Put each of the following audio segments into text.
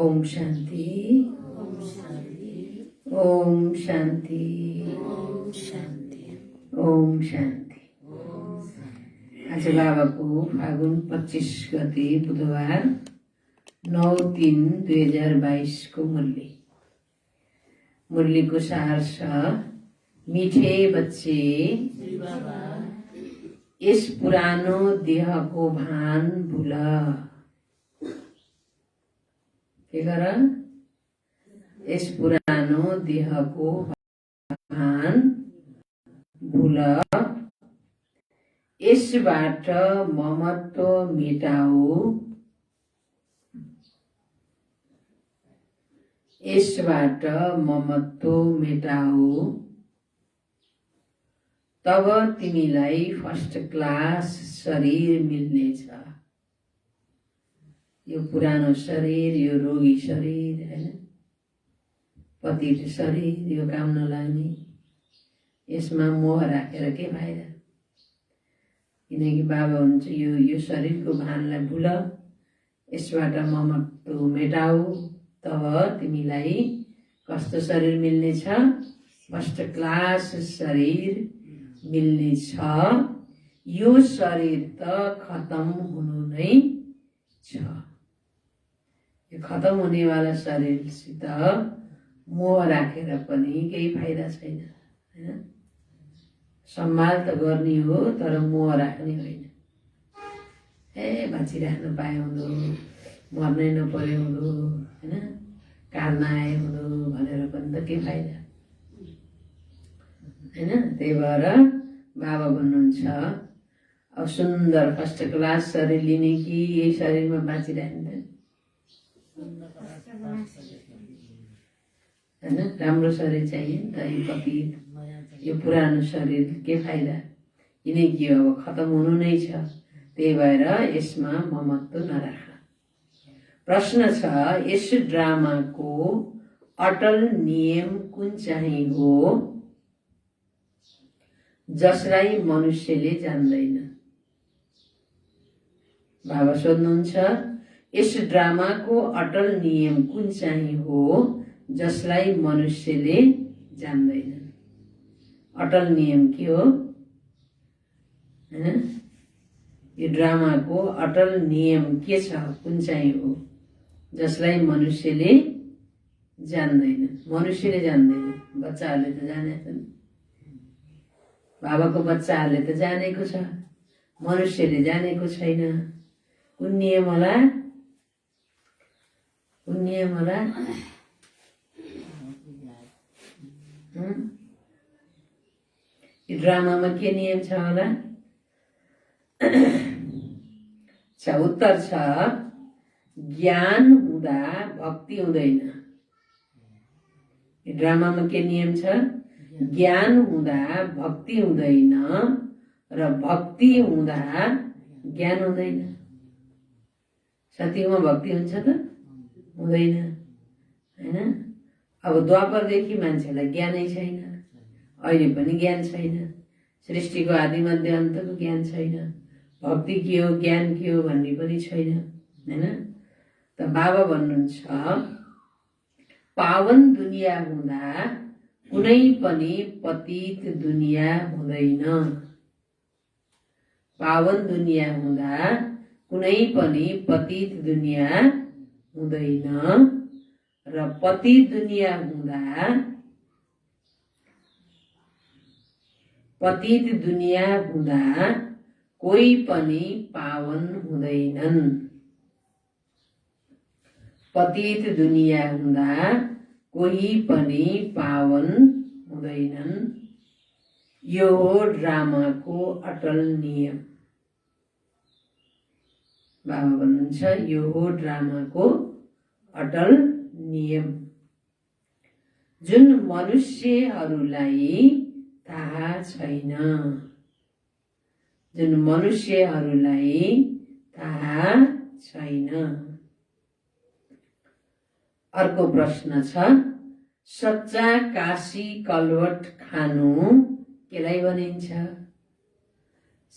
ओम शांति। ओम शांति। ओम शांति। ओम शांति। ओम शांति। आज बाबाको फागुन 25 गते बुधबार 9/3/2022 को मुरली को सार छ। मीठे बच्चे इस पुरानो देह को भान भूल। के गर? इस पुरानो देह को भान भूल। यसबाट ममत्व मेटाऊ। यसबाट ममत्व मेटाऊ। तब तिमीलाई फर्स्ट क्लास शरीर मिल्नेछ। यो पुरानो शरीर, यो रोगी शरीर हैन, पतित शरीर, यो काम नलाग्ने, यसमा मोह राखेर के फाइदा? किनकि बाबा हुन्छ यो शरीरको भानलाई भुल, यसबाट ममत्व मेटाऊ, तब तिमीलाई कस्तो शरीर मिल्नेछ? फर्स्ट क्लास शरीर मिल्नेछ। यो शरीर त खत्म हुनु नै छ। यो खत्म हुनेवाला शरीरसित मोह राखेर पनि केही फाइदा छैन हैन। सम्हाल त गर्ने हो तर मोह राख्ने होइन। बाँचिराख्न पाए हुँदो, मर्नै नपरे हुँदो हैन, काट्न आए हुँदो भनेर पनि त के फाइदा हैन। त्यही भएर बाबा भन्नुहुन्छ अब सुन्दर फर्स्ट क्लास शरीर लिने कि यही शरीरमा बाँचिराख्ने हैन। राम्रो शरीर चाहिए नि त। यो पतित यो पुरानो शरीर के फाइदा? किनकि अब खत्म हुनु नै छ। त्यही भएर यसमा ममत्व नराख। प्रश्न छ, यस ड्रामाको अटल नियम कुन चाहिँ हो जसलाई मनुष्यले जान्दैन? बाबा सोध्नुहुन्छ, यस ड्रामाको अटल नियम कुन चाहिँ हो जसलाई मनुष्यले जान्दैन? अटल नियम के हो हैन? यो ड्रामाको अटल नियम के छ, कुन चाहिँ हो जसलाई मनुष्यले जान्दैन? मनुष्यले जान्दैन, बच्चाहरूले त जानेछन्। बाबाको बच्चाहरूले त जानेको छ, मनुष्यले जानेको छैन। कुन नियम होला? कुन नियम होला? यो ड्रामामा के नियम छ होला? उत्तर छ, ज्ञान हुँदा भक्ति हुँदैन। यो ड्रामामा के नियम छ? ज्ञान हुँदा भक्ति हुँदैन र भक्ति हुँदा ज्ञान हुँदैन। सत्यमा भक्ति हुन्छ त? हुँदैन हैन। अब द्वापरदेखि मान्छेलाई ज्ञानै छैन, अहिले पनि ज्ञान छैन, सृष्टिको आदि मध्य अन्तको ज्ञान छैन, भक्ति के हो ज्ञान के हो भन्ने पनि छैन हैन। त बाबा भन्नुहुन्छ, पावन दुनिया हुँदा कुनै पनि पतित दुनिया हुँदैन। पावन दुनिया हुँदा कुनै पनि पतित दुनिया हुँदैन र पतित दुनिया हुँदा कोही पनि पावन हुँदैनन्। पतित दुनिया हुँदा कोही पनि पावन हुँदैनन्। यो हो ड्रामाको अटल नियम। बाबा भन्नुहुन्छ, यो हो ड्रामाको अटल नियम जुन मनुष्यहरूलाई थाहा छैन। जुन मनुष्यहरूलाई थाहा छैन। अर्को प्रश्न छ, सच्चा काशी कलवट खानु केलाई भनिन्छ?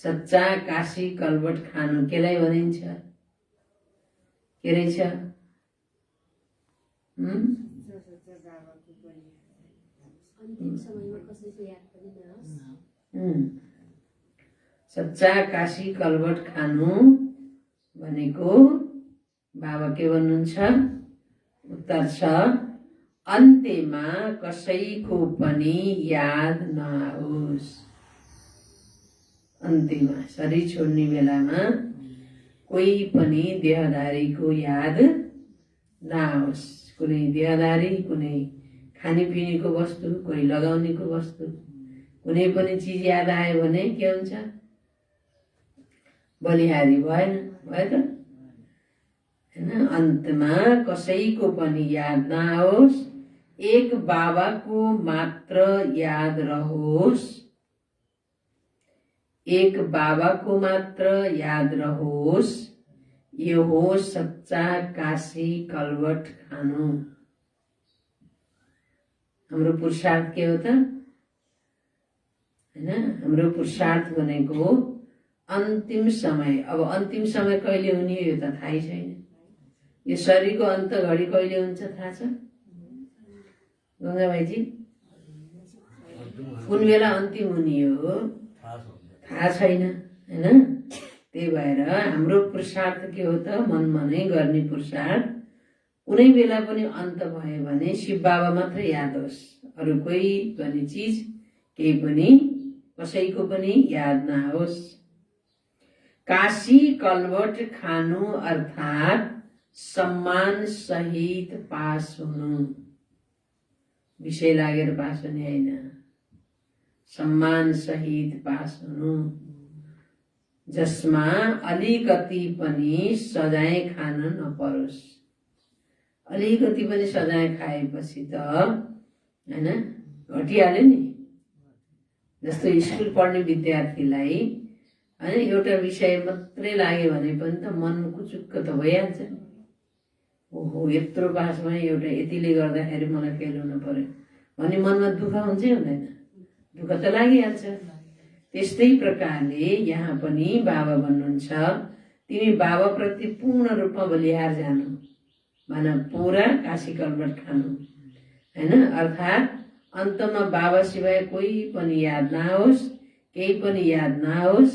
सच्चा काशी कलवट खानु केलाई भनिन्छ? के रहेछ? अन्तिम समयमा कसैको याद पनि नहोस्। सच्चा काशी कलवट खानु भनेको बाबा के भन्नुहुन्छ? उत्तर छ, अन्त्यमा कसैको पनि याद नआओस्। अन्त्यमा शरीर छोड्ने बेलामा कोही पनि देहधारीको याद नआओस्। कुनै देहधारी, कुनै खानेपिनेको वस्तु, कोही लगाउनेको वस्तु, कुनै पनि चिज याद आयो भने के हुन्छ? बलिहारी भएन, भयो त हैन? अन्तमा कसैको पनि याद नआओस्, एक बाबाको मात्र याद रहोस्। एक बाबाको मात्र याद रहोस्। यो हो सच्चा काशी कलवट खानु। हाम्रो पुरुषार्थ के हो त? हैन? हाम्रो पुरुषार्थ भनेको अन्तिम समय। अब अन्तिम समय कहिले हुने यो त थाहै छैन। यो शरीरको अन्त घडी कहिले हुन्छ थाहा छ गंगा भाइजी? कुन बेला अन्तिम हुने हो थाहा छैन, हैन? त्यही भएर हाम्रो पुरुषार्थ के हो त? मनमा नै गर्ने पुरुषार्थ। कुनै बेला पनि अन्त भयो भने शिव बाबा मात्र याद होस्, अरू कोही पनि चिज, केही पनि, कसैको पनि याद नआओस्। काशी कलवट खानु अर्थात सम्मान सहित पास हुनु। विषय लागेर पास हुने होइन, सम्मान सहित पास हुनु, जसमा अलिकति पनि सजाय खान नपरोस्। अलिकति पनि सजाय खाएपछि त हैन घटिहाल्यो नि। जस्तो स्कुल पढ्ने विद्यार्थीलाई हैन एउटा विषय मात्रै लाग्यो भने पनि त मन कुचुक्क त भइहाल्छ नि। ओहो, यत्रो पासमा एउटा यतिले गर्दाखेरि मलाई फेल हुनु पर्यो भन्ने मनमा दुःख हुन्छ हुँदैन? दुःख त लागिहाल्छ। त्यस्तै प्रकारले यहाँ पनि बाबा भन्नुहुन्छ, तिमी बाबाप्रति पूर्ण रूपमा बलिहार जानु, माना पुरा काशी कलवट खानु, हैन? अर्थात् अन्तमा बाबा सिवाय कोही पनि याद नआओस्, केही पनि याद नआओस्।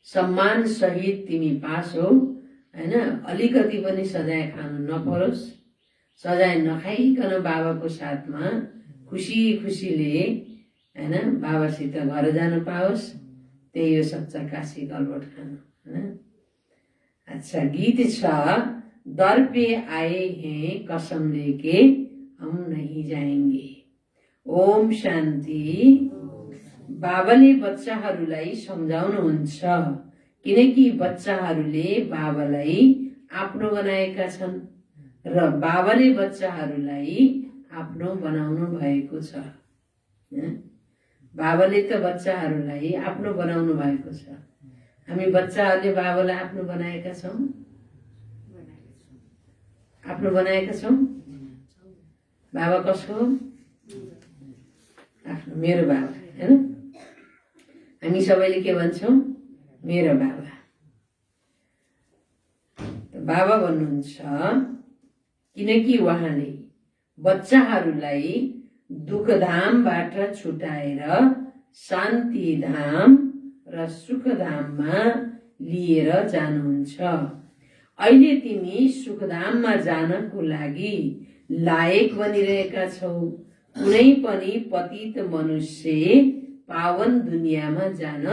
सम्मान सहित तिमी पास हो, हैन? अलिकति पनि सजाय खानु नपरोस्। सजाय नखाइकन बाबाको साथमा खुसी खुसीले हैन बाबासित घर जान पाओस्। त्यही हो सच्चा काशी कलवट खानु, हैन? अच्छा, गीत छ, दर पे आए हैं कसम लेके हम नहीं जाएंगे। ओम शान्ति। बाबाले बच्चाहरूलाई सम्झाउनुहुन्छ, किनकि बच्चाहरूले बाबालाई आफ्नो बनाएका छन् र बाबाले बच्चाहरूलाई आफ्नो बनाउनु भएको छ। बाबाले त बच्चाहरूलाई आफ्नो बनाउनु भएको छ। हामी बच्चाहरूले बाबालाई आफ्नो बनाएका छौँ, आफ्नो बनाएका छौँ। बाबा कसको? आफ्नो, मेरो बाबा, हैन? हामी सबैले के भन्छौँ? मेरो बाबा। बाबा भन्नुहुन्छ, किनकि उहाँले बच्चाहरूलाई दुःखधामबाट छुटाएर शान्तिधाम र सुखधाममा लिएर जानुहुन्छ। अहिले तिमी सुखधाममा जानको लागि लायक बनिरहेका छौ। कुनै पनि पतित मनुष्य पावन दुनियाँमा जान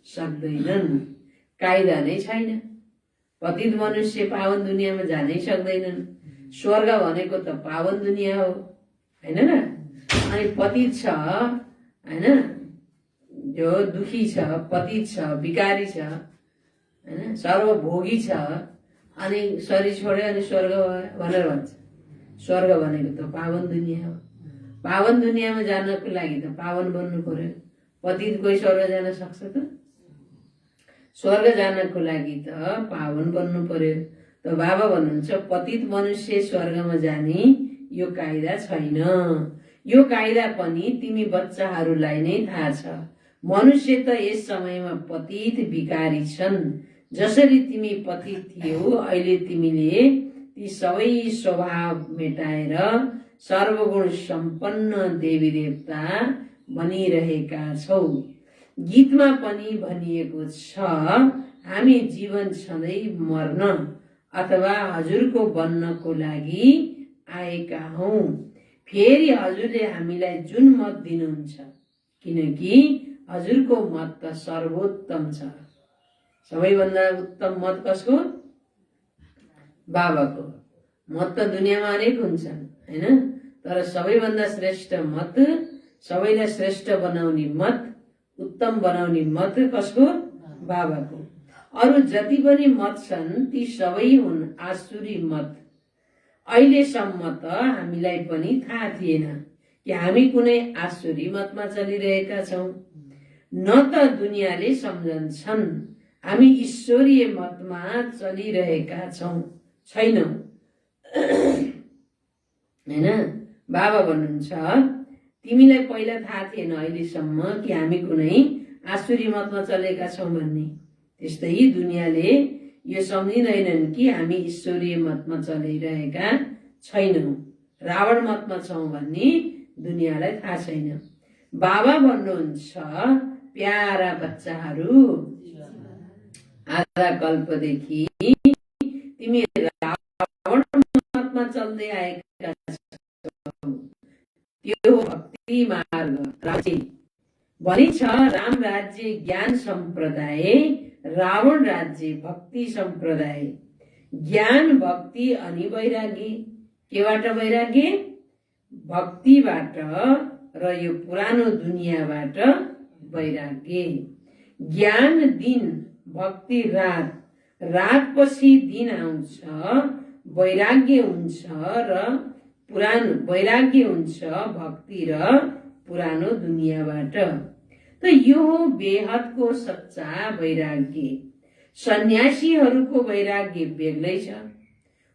सक्दैनन्। कायदा नै छैन। पतित मनुष्य पावन दुनियाँमा जानै सक्दैनन्। स्वर्ग भनेको त पावन दुनियाँ हो, हैन र? अनि पतित छ, हैन, जो दुखी छ, पतित छ, भिकारी छ, हैन, सर्वभोगी छ, अनि शरीर छोड्यो अनि स्वर्ग भनेर भन्छ। स्वर्ग भनेको त पावन दुनियाँ हो। पावन दुनियाँमा जानको लागि त पावन बन्नु पर्यो। पतित कोही स्वर्ग जान सक्छ त? स्वर्ग जानको लागि त पावन बन्नु पर्यो। त बाबा भन्नुहुन्छ, पतित मनुष्य स्वर्गमा जाने यो कायदा छैन। यो कायदा पनि तिमी बच्चाहरूलाई नै थाहा छ। मनुष्य त यस समयमा पतित भिकारी छन्। जसरी तिमी पतित थियौ, अहिले तिमीले ती सबै स्वभाव मेटाएर सर्वगुण सम्पन्न देवी देवता बनिरहेका छौ। गीतमा पनि भनिएको छ, हामी जीवन छँदै मर्न अथवा हजुरको बन्नको लागि आएका हौं। फेरि हजुरले हामीलाई जुन मत दिनुहुन्छ, किनकि हजुरको मत त सर्वोत्तम छ। सबैभन्दा उत्तम मत कसको? बाबाको। मत त दुनियाँमा अनेक हुन्छन् हैन, तर सबैभन्दा श्रेष्ठ मत, सबैलाई श्रेष्ठ बनाउने मत, उत्तम बनाउने मत कसको? बाबाको। अरु जति पनि मत छन् ती सबै हुन् आसुरी मत। अहिलेसम्म त हामीलाई पनि थाहा थिएन कि हामी कुनै आसुरी मतमा चलिरहेका छौं। न त दुनियाँले सम्झन्छन् हामी ईश्वरीय मतमा चलिरहेका छैनौं हैन। बाबा भन्नुहुन्छ, तिमीलाई पहिला थाहा थिएन अहिलेसम्म कि हामी कुनै आसुरी मतमा चलेका छौं भन्ने। त्यस्तै दुनियाँले यो सम्झिँदैनन् कि हामी ईश्वरीय मतमा चलिरहेका छैनौं, रावण मतमा छौं भन्ने दुनियाँलाई थाहा छैन। बाबा भन्नुहुन्छ, प्यारा बच्चाहरू, आधा कल्पदेखि तिमी रावण मतमा चल्दै आएका छौ। त्यो भक्ति मार्ग राज्य भनिन्छ, राम राज्य ज्ञान सम्प्रदाय, रावण राज्य भक्ति सम्प्रदाय। ज्ञान, भक्ति अनि वैराग्य। केबाट वैराग्य? भक्तिबाट र यो पुरानो दुनियाँबाट वैराग्य। ज्ञान दिन, भक्ति रात, रात पछि दिन आउँछ, वैराग्य हुन्छ र पुरानो वैराग्य हुन्छ भक्ति र पुरानो दुनियाँबाट। त यो हो बेहदको सच्चा वैराग्य। सन्यासीहरूको वैराग्य बेग्लै छ।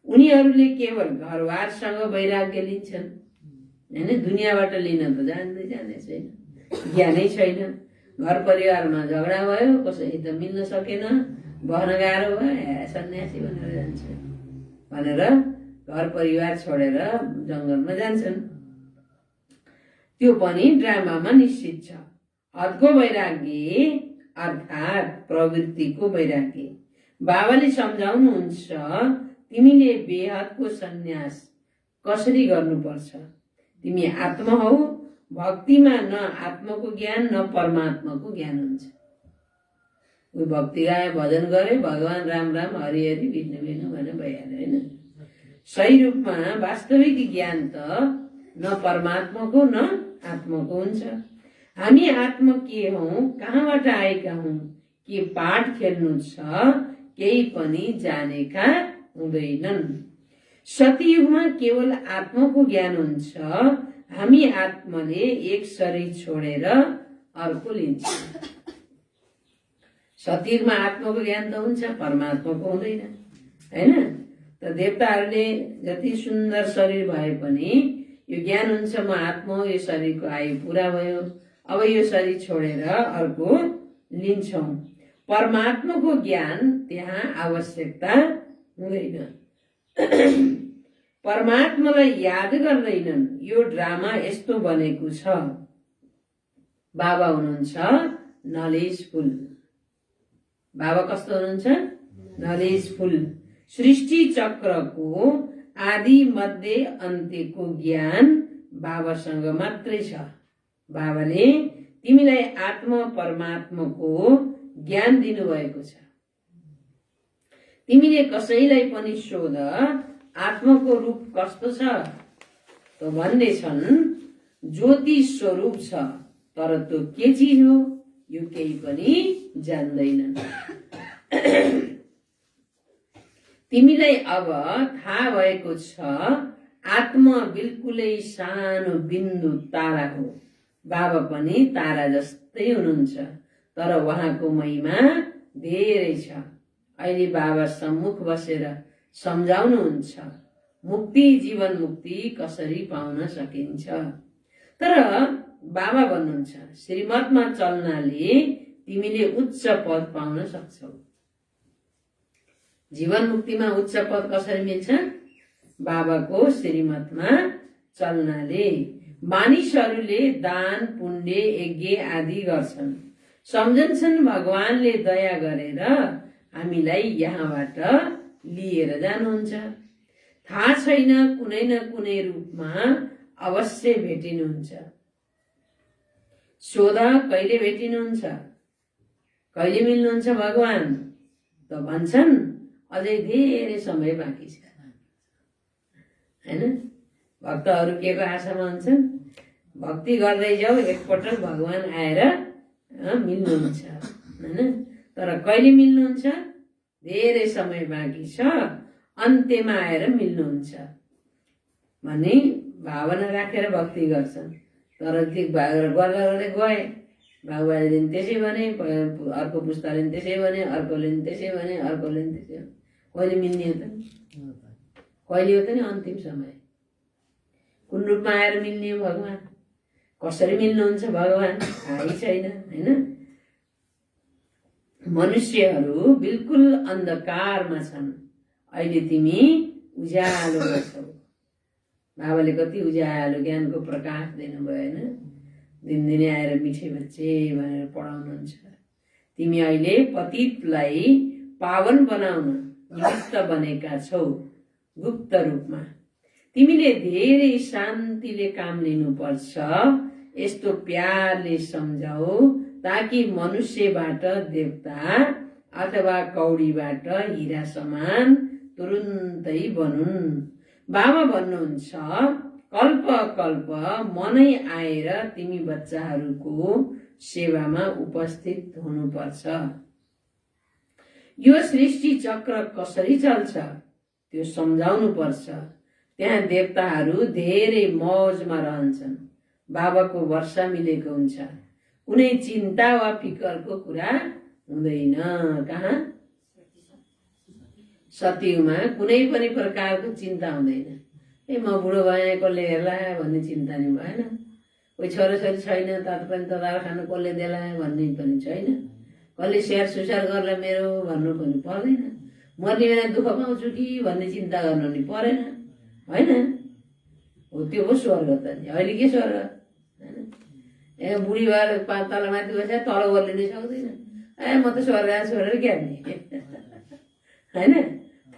उनीहरूले केवल घरबारसँग वैराग्य लिन्छन् हैन, दुनियाँबाट लिन त जान्दै छैन, ज्ञानै छैन। घर परिवारमा झगडा भयो, कसै त मिल्न सकेन, बस्न गाह्रो भयो, सन्यासी भनेर जान्छ भनेर घर परिवार छोडेर जंगलमा जान्छन्। त्यो पनि ड्रामामा निश्चित छ। हदको वैराग्य अर्थात् प्रवृत्तिको वैराग्य। बाबाले सम्झाउनुहुन्छ, तिमीले बेहदको सन्यास कसरी गर्नुपर्छ। तिमी आत्मा हौ। भक्तिमा न आत्माको ज्ञान न परमात्माको ज्ञान हुन्छ। कोही भक्ति गाए, भजन गरे, भगवान राम राम हरि हरि विष्णु विष्णु भनेर भइहाल्यो हैन। सही रूपमा वास्तविक ज्ञान त न परमात्माको न आत्माको हुन्छ। हामी आत्मा के हौं, कहाँबाट आएका हौं, के पाठ खेल्नु छ, केही पनि जानेका हुँदैनन्। सतयुगमा केवल आत्माको ज्ञान हुन्छ। हामी आत्माले एक शरीर छोडेर अर्को लिन्छ। सतयुगमा आत्माको ज्ञान त हुन्छ, परमात्माको हुँदैन हैन। त देवताहरूले जति सुन्दर शरीर भए पनि यो ज्ञान हुन्छ, म आत्मा हो, यो शरीरको आयु पूरा भयो, अब यो शरीर छोडेर अर्को लिन्छौं। परमात्माको ज्ञान त्यहाँ आवश्यकता हुँदैन। परमात्मालाई याद गर्दैनन्। यो ड्रामा यस्तो बनेको छ। बाबा हुनुहुन्छ नलेजफुल। बाबा कस्तो हुनुहुन्छ? नलेजफुल। सृष्टि चक्रको आदि मध्य अन्त्यको ज्ञान बाबासँग मात्रै छ। बाबाले तिमीलाई आत्मा परमात्माको ज्ञान दिनुभएको छ। तिमीले कसैलाई पनि सोध, आत्माको रूप कस्तो छ त भन्दैछन्, ज्योति स्वरूप छ, तर त्यो के चिज हो यो केही पनि जान्दैनन्। तिमीलाई अब थाहा भएको छ, आत्मा बिल्कुलै सानो बिन्दु तारा हो। बाबा पनि तारा जस्तै हुनुहुन्छ, तर उहाँको महिमा धेरै छ। अहिले बाबा सम्मुख बसेर सम्झाउनुहुन्छ, मुक्ति, जीवन मुक्ति कसरी पाउन सकिन्छ। तर बाबा भन्नुहुन्छ, श्रीमतमा चल्नाले तिमीले उच्च पद पाउन सक्छौ। जीवन मुक्तिमा उच्च पद कसरी मिल्छ? बाबाको श्रीमतमा चल्नाले। मानिसहरूले दान पुण्य यज्ञ आदि गर्छन्, सम्झन्छन् भगवानले दया गरेर हामीलाई यहाँबाट लिएर जानुहुन्छ। थाहा छैन, कुनै न कुनै रूपमा अवश्य भेटिनुहुन्छ। सोध कहिले भेटिनुहुन्छ, कहिले मिल्नुहुन्छ भगवान? त भन्छन् अझै धेरै समय बाँकी छ हैन। भक्तहरू के को आशामा हुन्छन्? भक्ति गर्दै जाऊ, एकपटक भगवान आएर मिल्नुहुन्छ हैन। तर कहिले मिल्नुहुन्छ? धेरै समय बाँकी छ, अन्त्यमा आएर मिल्नुहुन्छ भन्ने भावना राखेर भक्ति गर्छन्। तर त्यो गर्दा गर्दै गए, बाबुबाजेले पनि त्यसै भने, अर्को पुस्ताले पनि त्यसै भने, अर्कोले पनि त्यसै भने, अर्कोले पनि त्यसै भने। कहिले मिल्ने हो त? कहिले हो त नि अन्तिम समय? कुन रूपमा आएर मिल्ने हो भगवान? कसरी मिल्नुहुन्छ भगवान? थाहै छैन हैन। मनुष्यहरू बिल्कुल अन्धकारमा छन्, अहिले तिमी उज्यालोमा छौ। बाबाले कति उज्यालो ज्ञानको प्रकाश दिनुभयो हैन। दिनदिनै आएर मिठे बच्चे भनेर पढाउनुहुन्छ। तिमी अहिले पतितलाई पावन बनाउन निमित्त बनेका छौ गुप्त रूपमा। तिमीले धेरै शान्तिले काम लिनुपर्छ, यस्तो प्यारले सम्झाऊ ताकि मनुष्यबाट देवता अथवा कौडीबाट हिरा समान तुरुन्तै बनुन्। बाबा भन्नुहुन्छ कल्प कल्प मनै आएर तिमी बच्चाहरूको सेवामा उपस्थित हुनुपर्छ। यो सृष्टि चक्र कसरी चल्छ त्यो सम्झाउनु पर्छ। त्यहाँ देवताहरू धेरै मौजमा रहन्छन्, बाबाको वर्षा मिलेको हुन्छ, कुनै चिन्ता वा फिकरको कुरा हुँदैन। कहाँ? सतयुगमा कुनै पनि प्रकारको चिन्ता हुँदैन। ए म बुढो भएँ कसले हेर्ला भन्ने चिन्ता नि भएन। कोही छोराछोरी छैन तातो पनि तताएर खानु कसले देला भन्ने पनि छैन। कसले स्याहार सुसार गर्ला मेरो भन्नु पनि पर्दैन। मर्ने बेला दुःख पाउँछु कि भन्ने चिन्ता गर्नु नि परेन होइन। हो त्यो हो स्वर्ग त नि। अहिले के स्वर्ग होइन? ए बुढी भएर तल माथि बसेर तल ओर्लिनै सक्दैन। ए म त स्वर्ग छोडेर क्यार्ने होइन,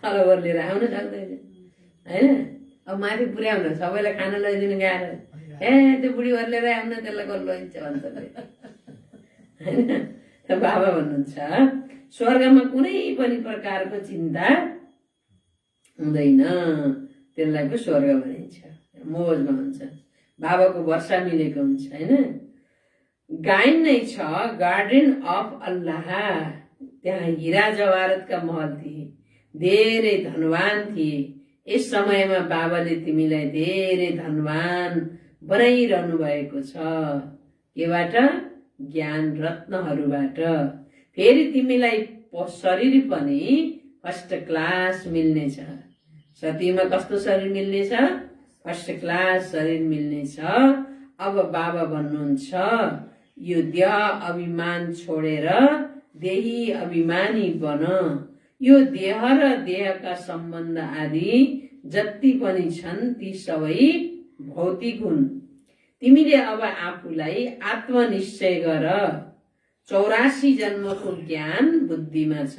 तल ओर्लिएर आउन सक्दैन होइन। अब माथि पुर्याउन सबैलाई खाना लैदिनु गाह्रो। ए त्यो बुढी ओर्लिएर आउन त्यसलाई कसले लैन्छ भन्छ होइन। बाबा भन्नुहुन्छ स्वर्गमा कुनै पनि प्रकारको चिन्ता हुँदैन, त्यसलाई पो स्वर्ग भनिन्छ। मौजमा हुन्छ, बाबाको वर्षा मिलेको हुन्छ होइन। गायन नै छ गार्डन अफ अल्लाह। त्यहाँ हिरा जवारतका महल थिए, धेरै धनवान थिए। यस समयमा बाबाले तिमीलाई धेरै धनवान बनाइरहनु भएको छ। केबाट? ज्ञान रत्नहरूबाट। फेरि तिमीलाई शरीर पनि फर्स्ट क्लास मिल्नेछ। सतीमा कस्तो शरीर मिल्नेछ? फर्स्ट क्लास शरीर मिल्नेछ। अब बाबा भन्नुहुन्छ यो देह अभिमान छोडेर देही अभिमानी बन। यो देह र देहका सम्बन्ध आदि जति पनि छन् ती सबै भौतिक हुन्। तिमीले अब आफूलाई आत्मनिश्चय गर। 84 जन्मको ज्ञान बुद्धिमा छ।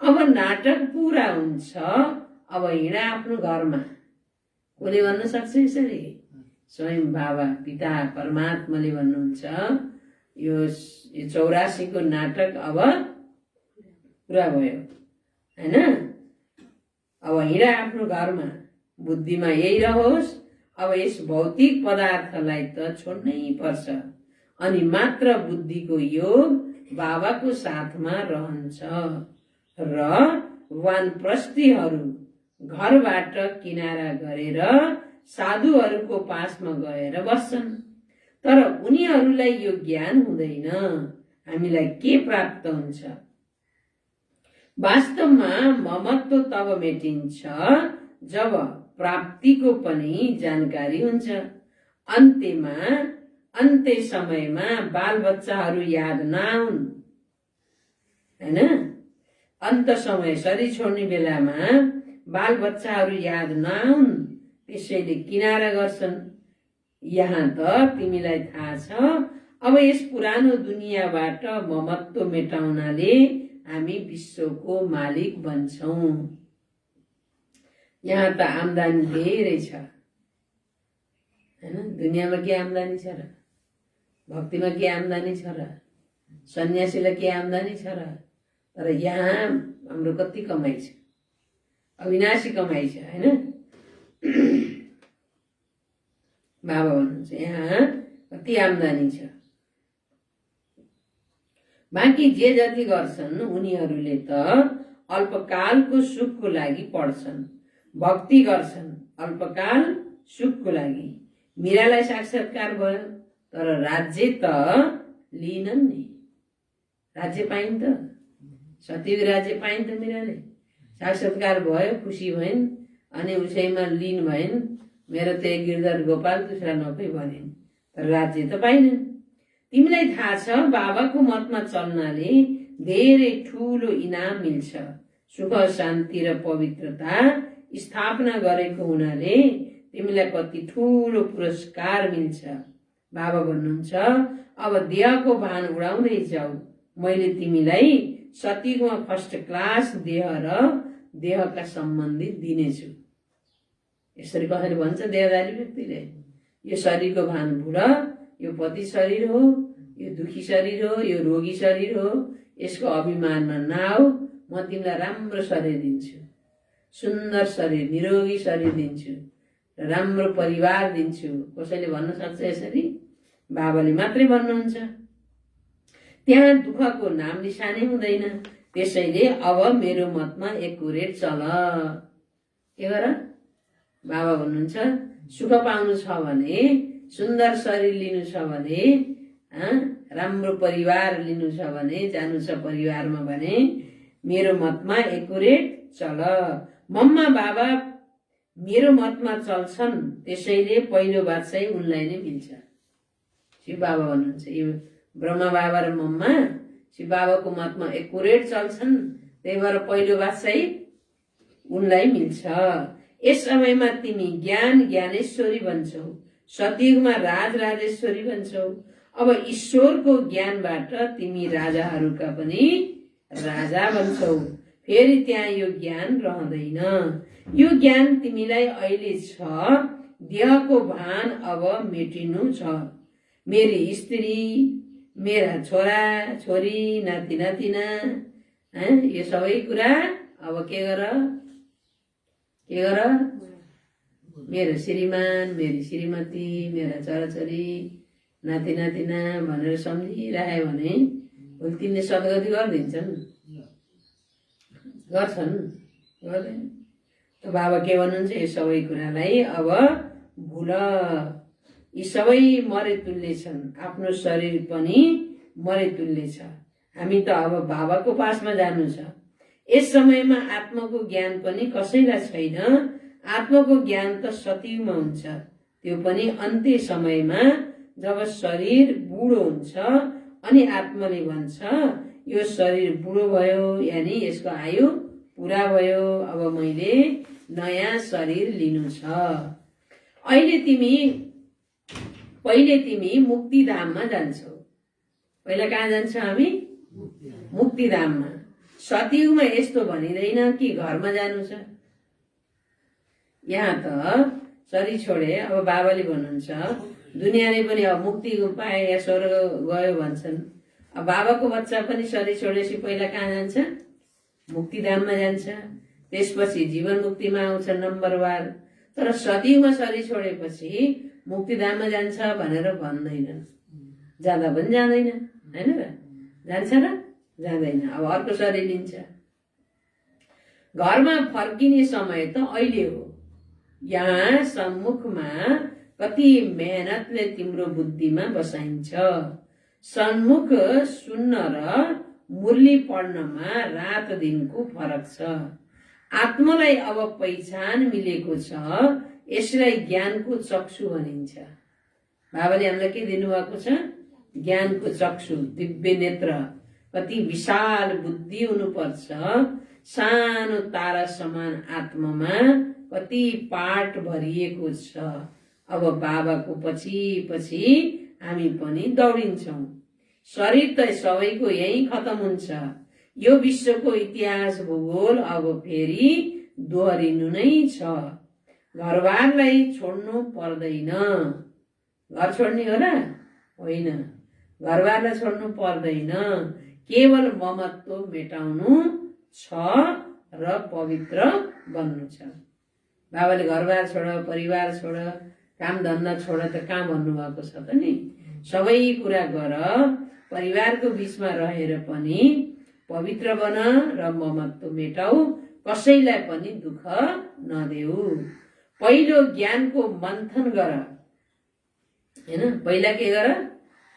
अब नाटक पूरा हुन्छ, अब हिँड आफ्नो घरमा। कसले भन्न सक्छ यसरी? स्वयं बाबा पिता परमात्माले भन्नुहुन्छ यो 84 को नाटक अब पुरा भयो हैन। अब हिँड आफ्नो घरमा, बुद्धिमा यही रहोस्। अब यस भौतिक पदार्थलाई त छोड्नै पर्छ, अनि मात्र बुद्धिको योग बाबाको साथमा रहन्छ। र वानप्रस्थीहरू घरबाट किनारा गरेर साधुहरूको पासमा गएर बस्छन्, तर उनीहरूलाई यो ज्ञान हुँदैन हामीलाई के प्राप्त हुन्छ। वास्तवमा ममत्व तब मेटिन्छ जब प्राप्तिको पनि जानकारी हुन्छ। अन्त्य समयमा बालबच्चाहरू याद नआउन् हैन। अन्त समय शरीर छोड्ने बेलामा बालबच्चाहरू याद नआउन् त्यसैले किनारा गर्छन्। यहाँ त तिमीलाई थाहा छ, अब यस पुरानो दुनियाँबाट ममत्व मेटाउनाले हामी विश्वको मालिक बन्छौँ। यहाँ त आम्दानी धेरै छ हैन? दुनियाँमा के आम्दानी छ र? भक्तिमा के आम्दानी छ र? सन्यासीलाई के आम्दानी छ र? तर यहाँ हाम्रो कति कमाइ छ, अविनाशी कमाइ छ हैन? बाबा भन्नुहुन्छ यहाँ कति आम्दानी छ। बाँकी जे जति गर्छन् उनीहरूले त अल्पकालको सुखको लागि पढ्छन्, भक्ति गर्छन् अल्पकाल सुखको लागि। मीरालाई साक्षात्कार भयो तर राज्य त लिनन् नि। राज्य पाइन् त, सतीको राज्य पाइन् त। मीराले साक्षात्कार भयो, खुसी भइन्, अनि उसैमा लिन भइन्। मेरो त एक गिरधर गोपाल दूसरा नफै भनिन्, तर राज्य त पाइनन्। तिमीलाई थाहा छ बाबाको मतमा चल्नाले धेरै ठुलो इनाम मिल्छ। सुख, शान्ति र पवित्रता स्थापना गरेको हुनाले तिमीलाई कति ठुलो पुरस्कार मिल्छ। बाबा भन्नुहुन्छ अब देहको भान उडाउँदै जाऊ। मैले तिमीलाई सतीमा फर्स्ट क्लास देह र देहका सम्बन्धी दिनेछु। यसरी कसरी भन्छ देहदारी व्यक्तिले? यो शरीरको भान भुल, यो पति शरीर हो, यो दुखी शरीर हो, यो रोगी शरीर हो, यसको अभिमानमा नआऊ। म तिमीलाई राम्रो शरीर दिन्छु, सुन्दर शरीर, निरोगी शरीर दिन्छु, राम्रो परिवार दिन्छु। कसैले भन्न सक्छ यसरी? बाबाले मात्रै भन्नुहुन्छ। त्यहाँ दुःखको नाम निशानै हुँदैन। त्यसैले अब मेरो मतमा एकुरेट चल। के गर? बाबा भन्नुहुन्छ सुख पाउनु छ भने, सुन्दर शरीर लिनु छ भने, राम्रो परिवार लिनु छ भने, जानु छ परिवारमा भने मेरो मतमा एकुरेट चल। मम्मा बाबा मेरो मतमा चल्छन्, त्यसैले पहिलो बादशाही उनलाई नै मिल्छ। शिव बाबा भन्नुहुन्छ यो ब्रह्मा बाबा र मम्मा शिव बाबाको मतमा एकुरेट चल्छन्, त्यही भएर पहिलो बादशाही उनलाई मिल्छ। यस समयमा तिमी ज्ञान ज्ञानेश्वरी बन्छौ, सतयुगमा राज राजेश्वरी बन्छौ। अब ईश्वरको ज्ञानबाट तिमी राजाहरूका पनि राजा बन्छौ। फेरि त्यहाँ यो ज्ञान रहँदैन। यो ज्ञान तिमीलाई अहिले छ, देहको भान अब मेटिनु छ। मेरी स्त्री, मेरा छोरा छोरी, नाति नातिना, यो सबै कुरा अब के गर? मेरो श्रीमान, मेरी श्रीमती, मेरा छोराछोरी, नाति नातिना भनेर सम्झिराख्यो भने तिनले सद्गति गरिदिन्छन्? गर्छन्? गर्दैन। त बाबा के भन्नुहुन्छ? यो सबै कुरालाई अब भुल। यी सबै मरेतुल्य छन्, आफ्नो शरीर पनि मरेतुल्य छ। हामी त अब बाबाको पासमा जानु छ। यस समयमा आत्माको ज्ञान पनि कसैलाई छैन। आत्माको ज्ञान त सतीमा हुन्छ, त्यो पनि अन्त्य समयमा जब शरीर बुढो हुन्छ अनि आत्माले भन्छ यो शरीर बुढो भयो, यानी यसको आयु पुरा भयो, अब मैले नयाँ शरीर लिनु छ। पहिले तिमी मुक्तिधाममा जान्छौ। पहिला कहाँ जान्छ हामी? मुक्तिधाममा। सतयुगमा यस्तो भनिँदैन कि घरमा जानु छ। यहाँ त शरीर छोडे, अब बाबाले भन्नुहुन्छ दुनियाँले पनि अब मुक्ति पाए या स्वर्ग गयो भन्छन्। अब बाबाको बच्चा पनि शरीर छोडेपछि पहिला कहाँ जान्छ? मुक्तिधाममा जान्छ। त्यसपछि जीवन मुक्तिमा आउँछ नम्बर 1। तर सतयुगमा शरीर छोडेपछि मुक्तिधाममा जान्छ भनेर भन्दैनन्। जाँदा पनि जाँदैन, हैन र? जान्छ र? जाँदैन। अब अर्को शरीर लिन्छ। घरमा फर्किने समय त अहिले हो। यहाँ सम्मुखमा कति मेहनतले तिम्रो बुद्धिमा बसाइन्छ। सन्मुख सुन्न र मुरली पढ्नमा रात दिनको फरक छ। आत्मालाई अब पहिचान मिलेको छ, यसलाई ज्ञानको चक्षु भनिन्छ। बाबाले हामीलाई के दिनुभएको छ? ज्ञानको चक्षु, दिव्य नेत्र। कति विशाल बुद्धि हुनुपर्छ, सानो तारा समान आत्मामा कति पाठ भरिएको छ। अब बाबाको पछि पछि हामी पनि दौडिन्छौँ। शरीर त सबैको यही खतम हुन्छ। यो विश्वको इतिहास भूगोल अब फेरि दोहोरिनु नै छ। घरबारलाई छोड्नु पर्दैन। घर छोड्ने हो र होइन, घरबारलाई छोड्नु पर्दैन। केवल ममत्व मेटाउनु छ र पवित्र बन्नु छ। बाबाले घरबार छोड, परिवार छोड, काम धन्दा छोड त कहाँ भन्नुभएको छ त नि। सबै कुरा गर, परिवारको बीचमा रहेर पनि पवित्र बन र ममत्व मेटाऊ, कसैलाई पनि दुःख नदेऊ। पहिलो ज्ञानको मन्थन गर, हैन, पहिला के गर,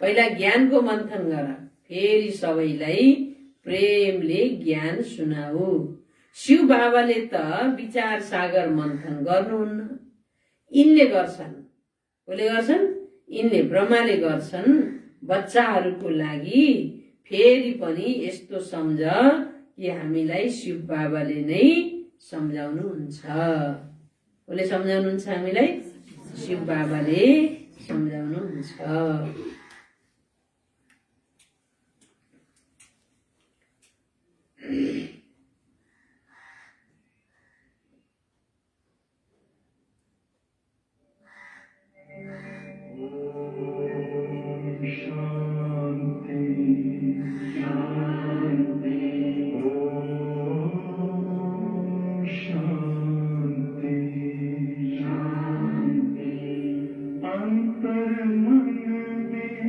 पहिला ज्ञानको मन्थन गर, फेरि सबैलाई प्रेमले ज्ञान सुनाऊ। शिव बाबाले त विचार सागर मन्थन गर्नुहुन्न, यिनले गर्छन्। कसले गर्छन्? यिनले, ब्रह्माले गर्छन्। बच्चाहरूको लागि फेरि पनि यस्तो सम्झ कि हामीलाई शिव बाबाले नै सम्झाउनुहुन्छ। कसले सम्झाउनुहुन्छ हामीलाई? शिव बाबाले सम्झाउनुहुन्छ। अंतर मन में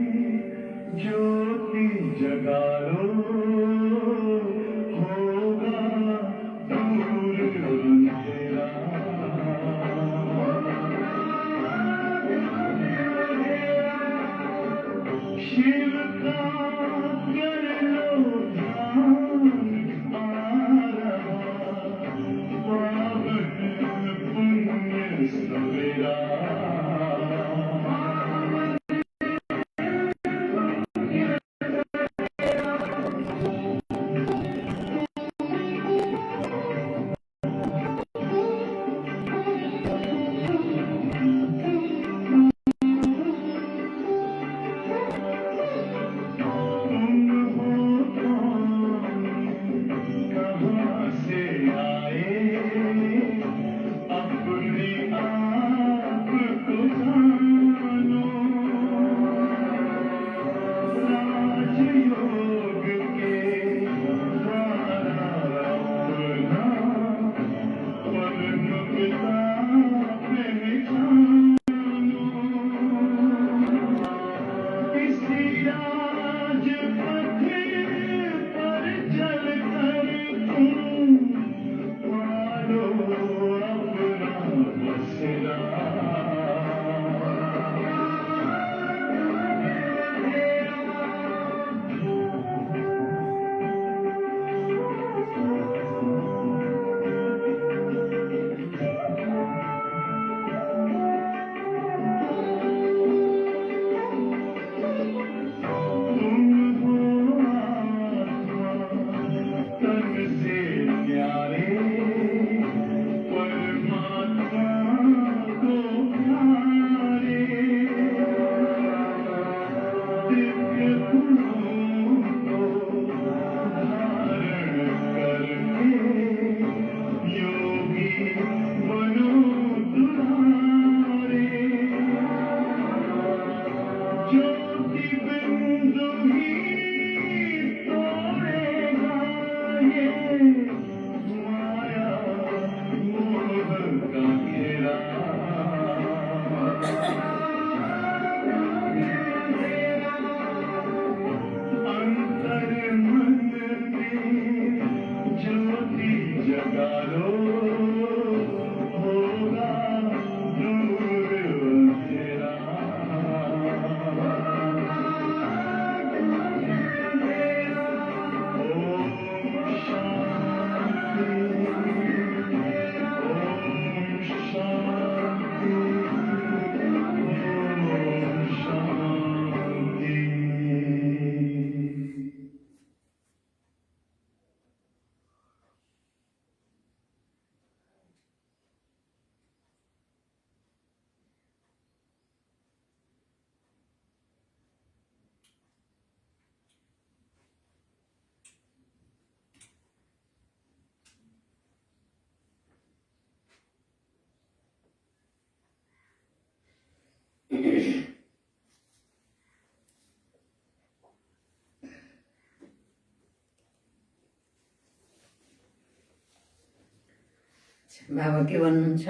बाबा के भन्नुहुन्छ,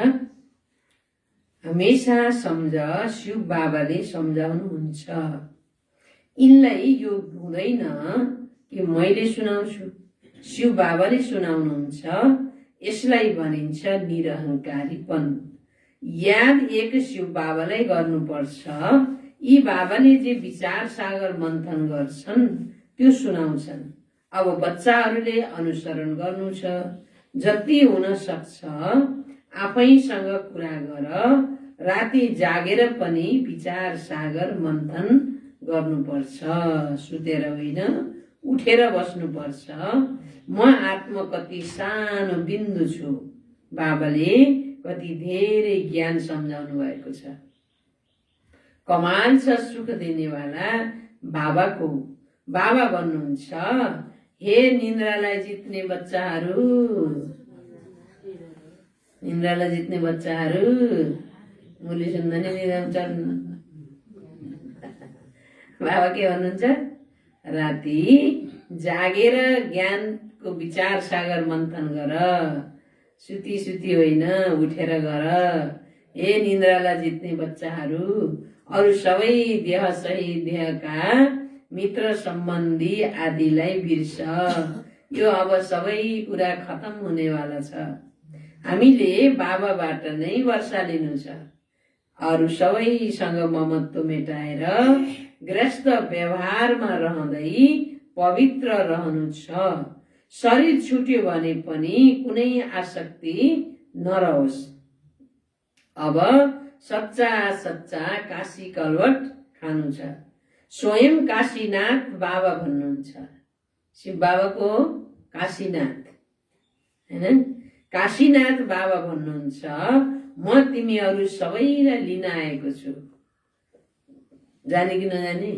हमेशा सम्झ शिव बाबाले सम्झाउनुहुन्छ। यिनलाई यो हुँदैन कि मैले सुनाउँछु, शिव बाबाले सुनाउनुहुन्छ। यसलाई भनिन्छ निरहङ्कारीपन। याद एक शिव बाबालाई गर्नुपर्छ। यी बाबाले जे विचार सागर मन्थन गर्छन् त्यो सुनाउँछन्। अब बच्चाहरूले अनुसरण गर्नु छ। जति हुन सक्छ आफैसँग कुरा गर। राति जागेर पनि विचार सागर मन्थन गर्नुपर्छ। सुतेर होइन, उठेर बस्नुपर्छ। म आत्मा कति सानो बिन्दु छु। बाबाले कति धेरै ज्ञान सम्झाउनु भएको छ। कमाल छ सुख दिनेवाला बाबाको। बाबा भन्नुहुन्छ, हे निन्द्रालाई जित्ने बच्चाहरू, निन्द्रालाई जित्ने बच्चाहरू, मुली सुन्दा नि निद्रा चढ्नु। बाबा के भन्नुहुन्छ, राति जागेर ज्ञानको विचार सागर मन्थन गर। सुती सुती होइन, उठेर गर। हे निन्द्रालाई जित्ने बच्चाहरू, अरू सबै देह सहित देहका मित्र सम्बन्धी आदिलाई बिर्स। यो अब सबै कुरा खतम हुनेवाला छ। हामीले बाबाबाट नै वर्षा लिनु छ। अरू सबैसँग ममत्व मेटाएर ग्रस्त व्यवहारमा रहँदै पवित्र रहनु छ। शरीर छुट्यो भने पनि कुनै आसक्ति नरहोस्। अब सच्चा सच्चा काशी कलवट खानु छ। स्वयं काशीनाथ बाबा भन्नुहुन्छ। शिव बाबाको काशीनाथ हैन, काशीनाथ बाबा भन्नुहुन्छ, म तिमीहरू सबैलाई लिन आएको छु। जाने कि नजाने?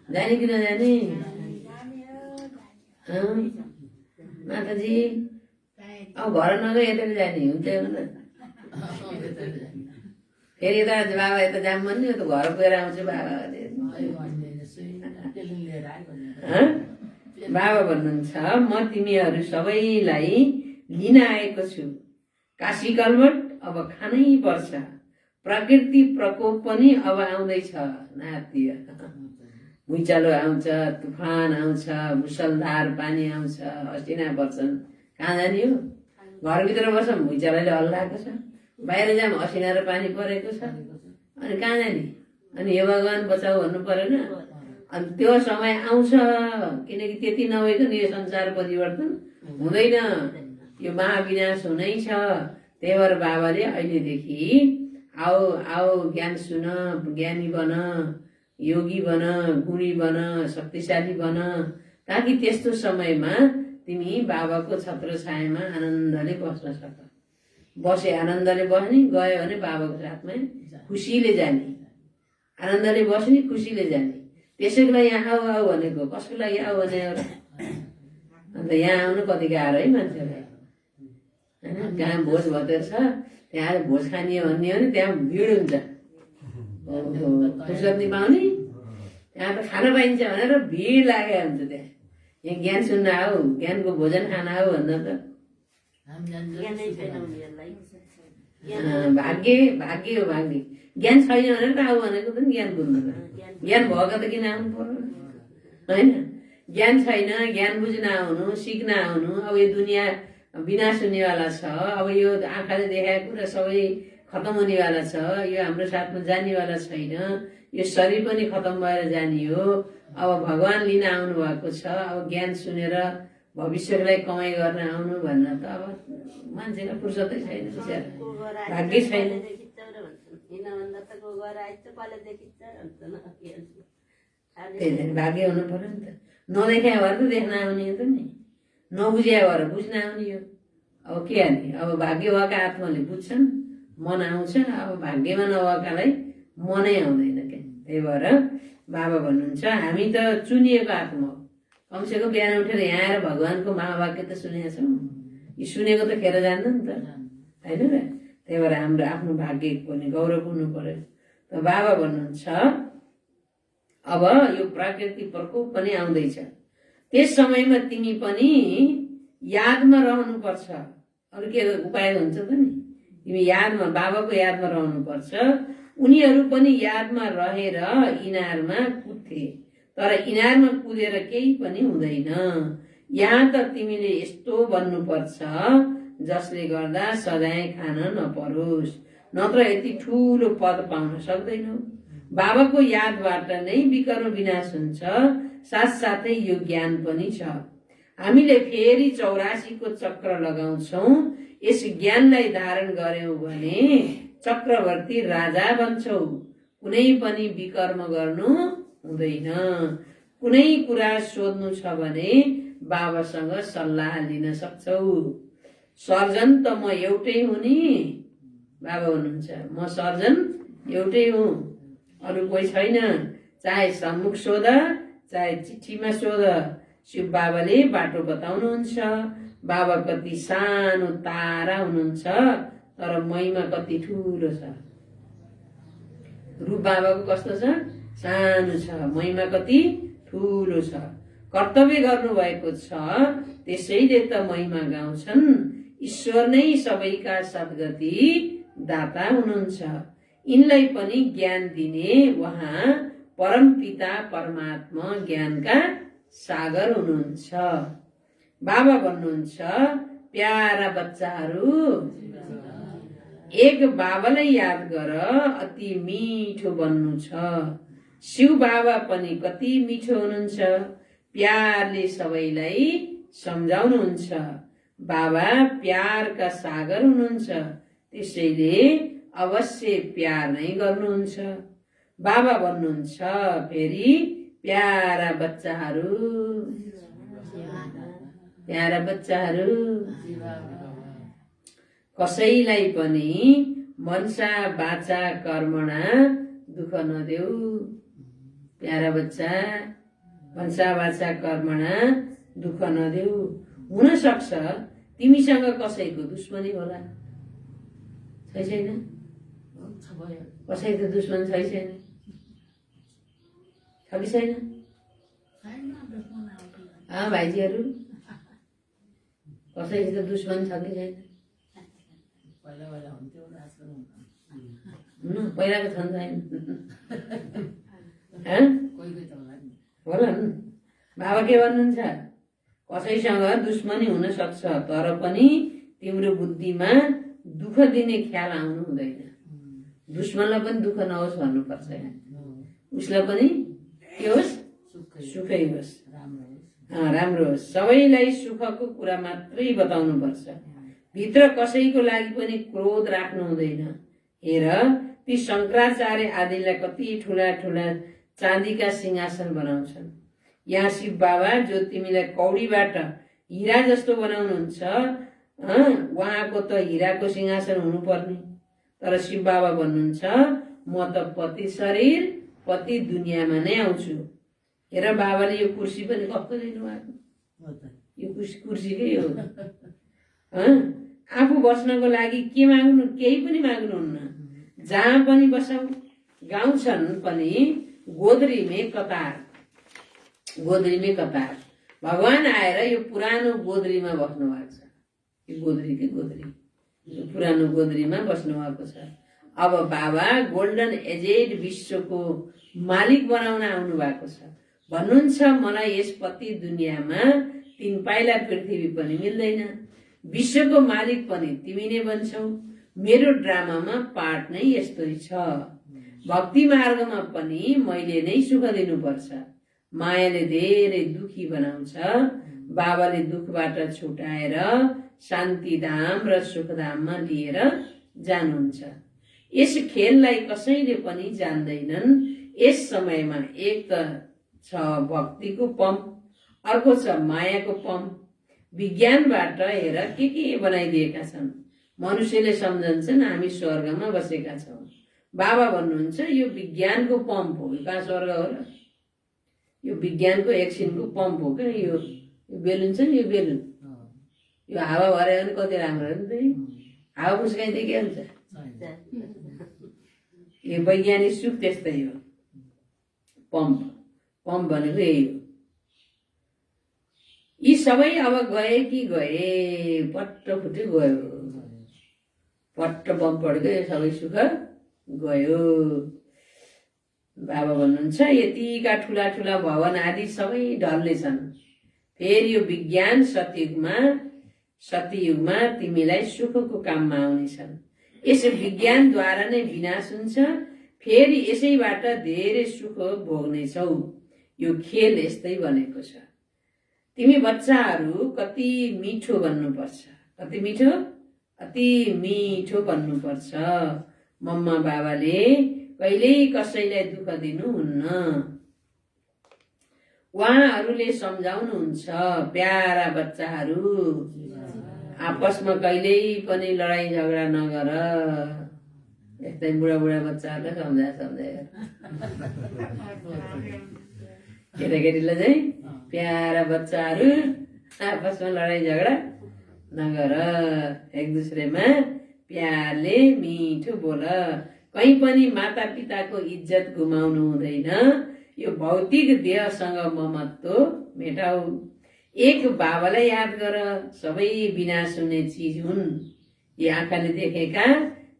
जाने कि नजाने? माताजी अब घर नगए यता जाने हुन्छ फेरि यता बाबा यता जाम भन्ने, त घर गएर आउँछु बाबा। बाबा भन्नुहुन्छ, म तिमीहरू सबैलाई लिन आएको छु। काशी कलवट अब खानै पर्छ। प्रकृति प्रकोप पनि अब आउँदैछ। नातिया भुइँचालो आउँछ, तुफान आउँछ, मुसलधार पानी आउँछ, असिना पर्छन्। कहाँ जाने हो? घरभित्र बस्छौँ, भुइँचालोले हल्लाएको छ। बाहिर जाम, असिना र पानी परेको छ। अनि कहाँ जाने? अनि हे भगवान् बचाऊ भन्नु परेन? अनि त्यो समय आउँछ, किनकि त्यति नभइकन यो संसार परिवर्तन हुँदैन। यो महाविनाश हुनै छ। त्यही भएर बाबाले अहिलेदेखि आओ आओ ज्ञान सुन, ज्ञानी बन, योगी बन, गुणी बन, शक्तिशाली बन, ताकि त्यस्तो समयमा तिमी बाबाको छत्र छायामा आनन्दले बस्न सक। बसे आनन्दले बस्ने, गयो भने बाबाको साथमा खुसीले जाने। आनन्दले बस्ने, खुसीले जाने। त्यसैको लागि यहाँ आऊ आऊ भनेको। कसको लागि आऊ भने? अन्त यहाँ आउनु कति गाह्रो है मान्छेलाई होइन। कहाँ भोज भतेर छ, त्यहाँ भोज खाने हो भने त्यहाँ भिड हुन्छ। फुर्सद नि पाउने, त्यहाँ त खान पाइन्छ भनेर भिड लागेको हुन्छ। त्यहाँ यहाँ ज्ञान सुन्न आऊ, ज्ञानको भोजन खान आऊ भन्दा त भाग्य भाग्य हो। भाग्य ज्ञान छैन भनेर त आऊ भनेको त नि ज्ञान बुझ्नु। ज्ञान भएको त किन आउनु पर्यो होइन? ज्ञान छैन, ज्ञान बुझ्न आउनु, सिक्न आउनु। अब यो दुनियाँ विनाश हुनेवाला छ। अब यो आँखाले देखाएको कुरा सबै खतम हुनेवाला छ। यो हाम्रो साथमा जानेवाला छैन। यो शरीर पनि खतम भएर जाने हो। अब भगवान् लिन आउनु भएको छ। अब ज्ञान सुनेर भविष्यलाई कमाइ गर्न आउनु भन्न त अब मान्छेलाई फुर्सदै छैन। भाग्य छैन। भाग्य हुनु पर्यो नि त। नदेखा भएर त देख्न आउने हो त नि, नबुझ्या भएर बुझ्न आउने हो। अब के हाल्ने? अब भाग्य भएका आत्माले बुझ्छन्, मन आउँछ। अब भाग्यमा नभएकालाई मनै आउँदैन क्या। त्यही भएर बाबा भन्नुहुन्छ, हामी त चुनिएको आत्मा हो। कमसेकम बिहान उठेर यहाँ आएर भगवान्को महावाक्य त सुनेका छौँ। यी सुनेको त खेर जान्न नि त होइन र? त्यही भएर हाम्रो आफ्नो भाग्य पनि गौरव हुनु पर्यो। त बाबा भन्नुहुन्छ, अब यो प्राकृतिक प्रकोप पनि आउँदैछ। त्यस समयमा तिमी पनि यादमा रहनुपर्छ। अरू के उपाय हुन्छ त नि। तिमी यादमा बाबाको यादमा रहनुपर्छ। उनीहरू पनि यादमा रहेर इनारमा कुद्थे, तर इनारमा कुदेर केही पनि हुँदैन। यहाँ त तिमीले यस्तो बन्नुपर्छ जसले गर्दा सजाय खान नपरोस्, नत्र यति ठुलो पद पाउन सक्दैनौ। बाबाको यादबाट नै विकर्म विनाश हुन्छ, साथसाथै यो ज्ञान पनि छ। हामीले फेरि 84 को चक्र लगाउँछौं। यस ज्ञानलाई धारण गर्यौं भने चक्रवर्ती राजा बन्छौ। कुनै पनि विकर्म गर्नु हुँदैन। कुनै कुरा सोध्नु छ भने बाबासँग सल्लाह लिन सक्छौ। सर्जन त म एउटै हुँ नि, बाबा हुनुहुन्छ। म सर्जन एउटै हुँ, अरू कोही छैन। चाहे सम्मुख सोध, चाहे चिठीमा सोध, शिव बाबाले बाटो बताउनुहुन्छ। बाबा कति सानो तारा हुनुहुन्छ, तर महिमा कति ठुलो छ। रूप बाबाको कस्तो छ? सानो छ, महिमा कति ठुलो छ। कर्तव्य गर्नुभएको छ, त्यसैले त महिमा गाउँछन्। ईश्वर नै सबैका सद्गति दाता हुनुहुन्छ। यिनलाई पनि ज्ञान दिने उहाँ परमपिता परमात्मा ज्ञानका सागर हुनुहुन्छ। बाबा भन्नुहुन्छ, प्यारा बच्चाहरू, एक बाबालाई याद गर, अति मिठो बन्नु छ। शिव बाबा पनि कति मिठो हुनुहुन्छ, प्यारले सबैलाई सम्झाउनुहुन्छ। बाबा प्यारका सागर हुनुहुन्छ, त्यसैले अवश्य प्यार नै गर्नुहुन्छ। बाबा भन्नुहुन्छ फेरि, प्यारा बच्चाहरू, प्यारा बच्चाहरू, कसैलाई पनि मनसा बाचा कर्मणा दुःख नदेऊ। प्यारा बच्चा, मनसा बाचा कर्मणा दुःख नदेऊ। हुन सक्छ तिमीसँग कसैको दुश्मनी होला, छैन? कसैको दुश्मन छैन? छ कि छैन? भाइजीहरू, कसैको दुश्मन छ कि छैन? पहिलाको छन् छैन? होला नि। बाबा के भन्नुहुन्छ? कसैसँग दुश्मनी हुन सक्छ, तर पनि तिम्रो बुद्धिमा दुःख दिने ख्याल आउनु हुँदैन। दुश्मनलाई पनि दुःख नहोस् भन्नुपर्छ। उसलाई पनि के होस्? सुखै होस्, राम्रो होस्। सबैलाई सुखको कुरा मात्रै बताउनु पर्छ। भित्र कसैको लागि पनि क्रोध राख्नु हुँदैन। हेर, ती शंकराचार्य आदिलाई कति ठुला ठुला चाँदीका सिंहासन बनाउँछन्। यहाँ शिव बाबा जो तिमीलाई कौडीबाट हिरा जस्तो बनाउनुहुन्छ, उहाँको त हिराको सिंहासन हुनुपर्ने। तर शिव बाबा भन्नुहुन्छ, म त पति शरीर पति दुनियाँमा नै आउँछु। हेर, बाबाले यो कुर्सी पनि कस्तो दिनुभएको, यो कुर्सीकै हो। आफू बस्नको लागि के माग्नु? केही पनि माग्नुहुन्न। जहाँ पनि बसाउ। गाउँछन् पनि गोदरीमे कतार, गोदरीमे कतार। भगवान आएर यो पुरानो गोदरीमा बस्नु भएको छ। यो गोदरी के गोदरी, यो पुरानो गोदरीमा बस्नु भएको छ। अब बाबा गोल्डन एजेड विश्वको मालिक बनाउन आउनु भएको छ। भन्नुहुन्छ, मलाई यस पति दुनियाँमा 3 पाइला पृथ्वी पनि मिल्दैन। विश्वको मालिक पनि तिमी नै बन्छौ। मेरो ड्रामामा पार्ट नै यस्तै छ। भक्ति मार्गमा पनि मैले नै सुख दिनुपर्छ। मायाले धेरै दुखी बनाउँछ। बाबाले दुखबाट छुटाएर शान्तिधाम र सुखधाममा लिएर जानुहुन्छ। यस खेललाई कसैले पनि जान्दैनन्। यस समयमा एक त छ भक्तिको पम्प, अर्को छ मायाको पम्प। विज्ञानबाट हेर के बनाइदिएका छन्। मनुष्यले सम्झन्छन् हामी स्वर्गमा बसेका छौँ। बाबा भन्नुहुन्छ, यो विज्ञानको पम्प हो। कहाँ स्वर्ग हो र? यो विज्ञानको एकछिनको पम्प हो क्या। यो बेलुन छ नि, यो बेलुन, यो हावा भर्यो भने कति राम्रो हो नि त। हावा फुस्काइदिए के हुन्छ? यो वैज्ञानिक सुख त्यस्तै हो। पम्प, पम्प भनेको यही हो। यी सबै अब गए कि गए, पट्ट फुट्यो गयो, पट्ट बम पड्क्यो, यो सबै सुख गयो। बाबा भन्नुहुन्छ यतिका ठुला ठुला भवन आदि सबै ढल्नेछन्, फेरि यो विज्ञान सत्ययुगमा तिमीलाई सुखको काममा आउनेछन्। यस विज्ञानद्वारा नै विनाश हुन्छ, फेरि यसैबाट धेरै सुख भोग्नेछौ। यो खेल यस्तै बनेको छ। तिमी बच्चाहरू कति मिठो बन्नुपर्छ, कति मिठो, अति मिठो बन्नुपर्छ। मम्मा बाबाले कहिल्यै कसैलाई दुःख दिनुहुन्न। उहाँहरूले सम्झाउनुहुन्छ, प्यारा बच्चाहरू आपसमा कहिल्यै पनि लडाइँ झगडा नगर। यस्तै बुढा बच्चाहरूलाई सम्झाएर केटाकेटीलाई चाहिँ प्यारा बच्चाहरू आपसमा लडाइँ झगडा नगर, एक दुसरेमा प्यारले मिठो बोल। कहीँ पनि माता पिताको इज्जत गुमाउनु हुँदैन। यो भौतिक देहसँग ममत्व मेटाऊ। एक बाबालाई याद गर, सबै विनाश हुने चिज हुन्। यी आँखाले देखेका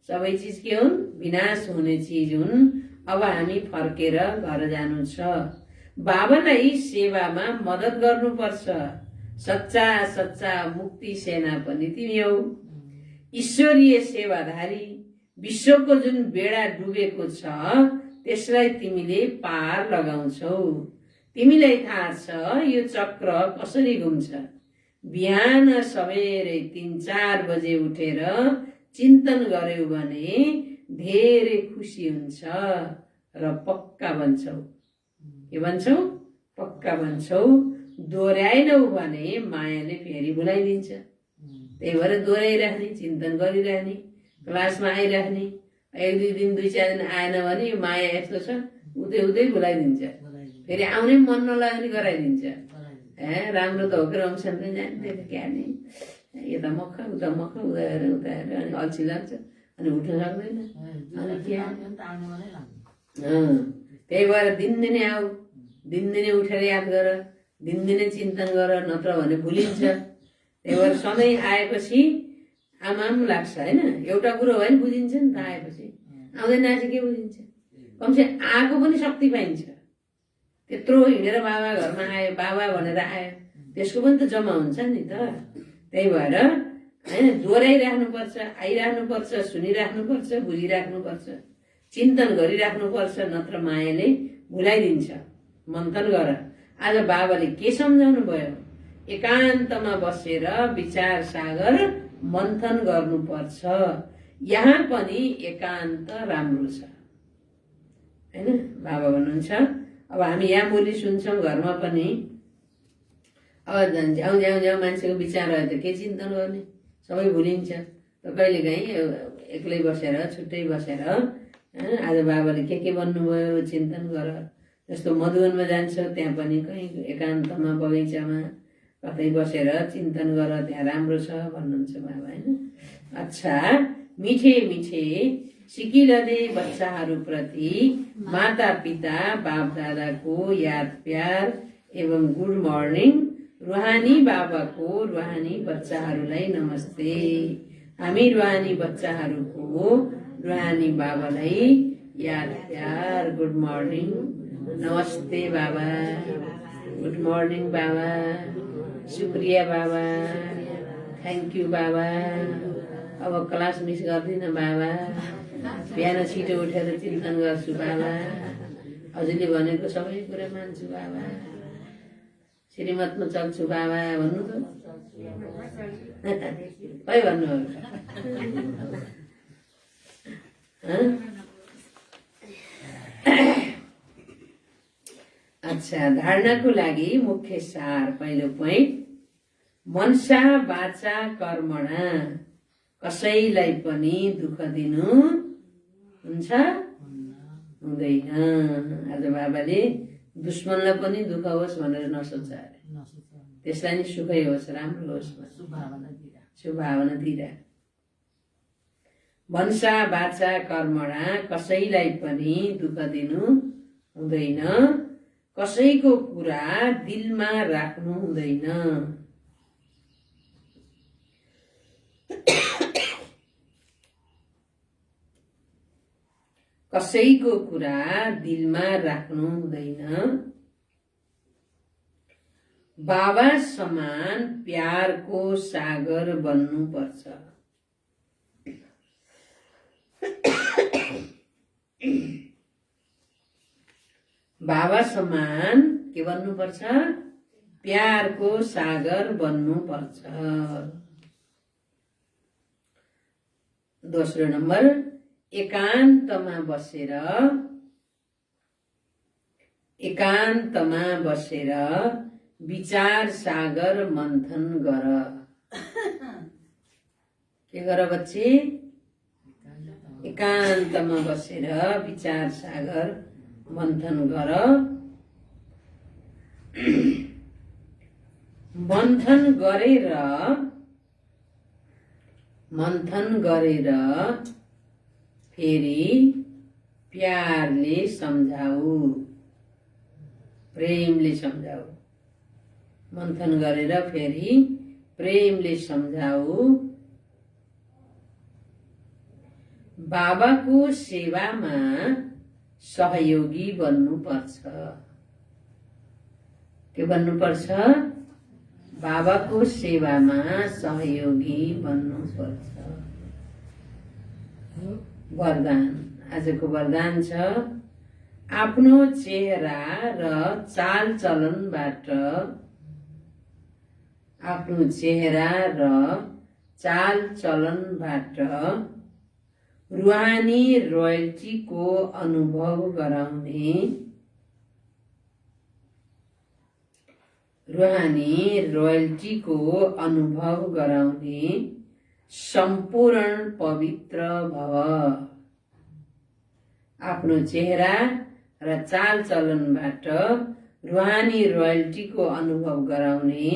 सबै चिज के हुन्, विनाश हुने चिज हुन्। अब हामी फर्केर घर जानु छ। बाबालाई सेवामा मद्दत गर्नुपर्छ। सच्चा मुक्ति सेना पनि तिमी हौ। ईश्वरीय सेवाधारी। विश्वको जुन बेडा डुबेको छ त्यसलाई तिमीले पार लगाउँछौ। तिमीलाई थाहा छ यो चक्र कसरी घुम्छ। बिहान सबेरै 3-4 बजे उठेर चिन्तन गर्यौ भने धेरै खुसी हुन्छ र पक्का बन्छौ। के भन्छौ, पक्का बन्छौ। दोहोऱ्याएनौ भने मायाले फेरि भुलाइदिन्छ। त्यही भएर दोहोऱ्याइराख्ने, चिन्तन गरिराख्ने, क्लासमा आइराख्ने। 1-2 दिन 2-4 दिन आएन भने यो माया यस्तो छ, उतै भुलाइदिन्छ। फेरि आउनै मन नलाग्ने गराइदिन्छ। राम्रो त हो कि रमसान पनि जान्दैन, क्या नि यता मख उता मख, उता हेरेर अनि अल्छी लाग्छ, अनि उठ्न सक्दैन, अनि क्या। त्यही भएर दिनदिनै आऊ, दिनदिनै उठेर याद गर, दिनदिनै चिन्तन गर, नत्र भने भुलिन्छ। त्यही भएर सधैँ आएपछि आमाम लाग्छ होइन। एउटा कुरो भयो भने बुझिन्छ नि त, आएपछि आउँदैन आएपछि के बुझिन्छ। कमसे आएको पनि शक्ति पाइन्छ। त्यत्रो हिँडेर बाबा घरमा आयो, बाबा भनेर आयो, त्यसको पनि त जम्मा हुन्छ नि त। त्यही भएर होइन, दोहोऱ्याइराख्नुपर्छ, आइराख्नुपर्छ, सुनिराख्नुपर्छ, बुझिराख्नुपर्छ, चिन्तन गरिराख्नुपर्छ, नत्र मायाले भुलाइदिन्छ। मन्थन गर। आज बाबाले के सम्झाउनु भयो, एकान्तमा बसेर विचार सागर मन्थन गर्नुपर्छ। यहाँ पनि एकान्त राम्रो छ होइन। बाबा भन्नुहुन्छ अब हामी यहाँ बोली सुन्छौँ, घरमा पनि अब झ्याउ मान्छेको विचार आयो त के चिन्तन गर्ने, सबै भुलिन्छ। त कहिलेकाहीँ एक्लै बसेर, छुट्टै बसेर आज बाबाले के भन्नुभयो चिन्तन गर। जस्तो मधुवनमा जान्छ, त्यहाँ पनि कहीँ एकान्तमा बगैँचामा कतै बसेर चिन्तन गर, त्यहाँ राम्रो छ भन्नुहुन्छ बाबा होइन। अच्छा, मिठे मिठे सिकिरहने बच्चाहरूप्रति माता पिता बाप दादाको याद प्यार एवं गुड मर्निङ। रुहानी बाबाको रुहानी बच्चाहरूलाई नमस्ते। हामी रुहानी बच्चाहरूको रुहानी बाबालाई याद प्यार, गुड मर्निङ, नमस्ते बाबा, गुड मर्निङ बाबा, शुक्रिया बाबा, थ्याङ्क यू बाबा। अब क्लास मिस गर्दिनँ बाबा, बिहान छिटो उठेर चिन्तन गर्छु बाबा, हजुरले भनेको सबै कुरा मान्छु बाबा, श्रीमतमा चल्छु बाबा भन्नु त। खै भन्नु अच्छा, धारणाको लागि मुख्य सार। पहिलो पोइन्ट, मनसा वाचा कर्मणा कसैलाई पनि दुःख दिनु हुन्छ हुँदैन। आज बाबाले दुश्मनलाई पनि दुःख होस् भनेर नसोच्छ अरे, त्यसलाई नि सुखै होस्, राम्रो होस्, शुभभावना दिइरह। मनसा वाचा कर्मणा कसैलाई पनि दुःख दिनु हुँदैन। कसैको कुरा दिलमा राख्नु हुँदैन। कसैको कुरा दिलमा राख्नु हुँदैन। बाबा समान प्यारको सागर बन्नुपर्छ। बाबा समान के बन्नुपर्छ? प्यारको सागर बन्नुपर्छ। दोस्रो नम्बर, एकान्तमा बसेर विचार सागर मन्थन गर। के गर बच्चे? एकान्तमा बसेर विचार सागर मन्थन गर। मन्थन गरेर फेरि प्यारले सम्झाऊ, प्रेमले सम्झाऊ। मन्थन गरेर फेरि प्रेमले सम्झाऊ। बाबाको सेवामा सहयोगी बन्नुपर्छ। के बन्नुपर्छ? बाबाको सेवामा सहयोगी बन्नुपर्छ। वरदान, आजको वरदान छ, आफ्नो चेहरा र चालचलनबाट रुहानी रोयल्टीको अनुभव गराउने सम्पूर्ण पवित्र भव। आफ्नो चेहरा र चालचलनबाट रुहानी रोयल्टीको अनुभव गराउने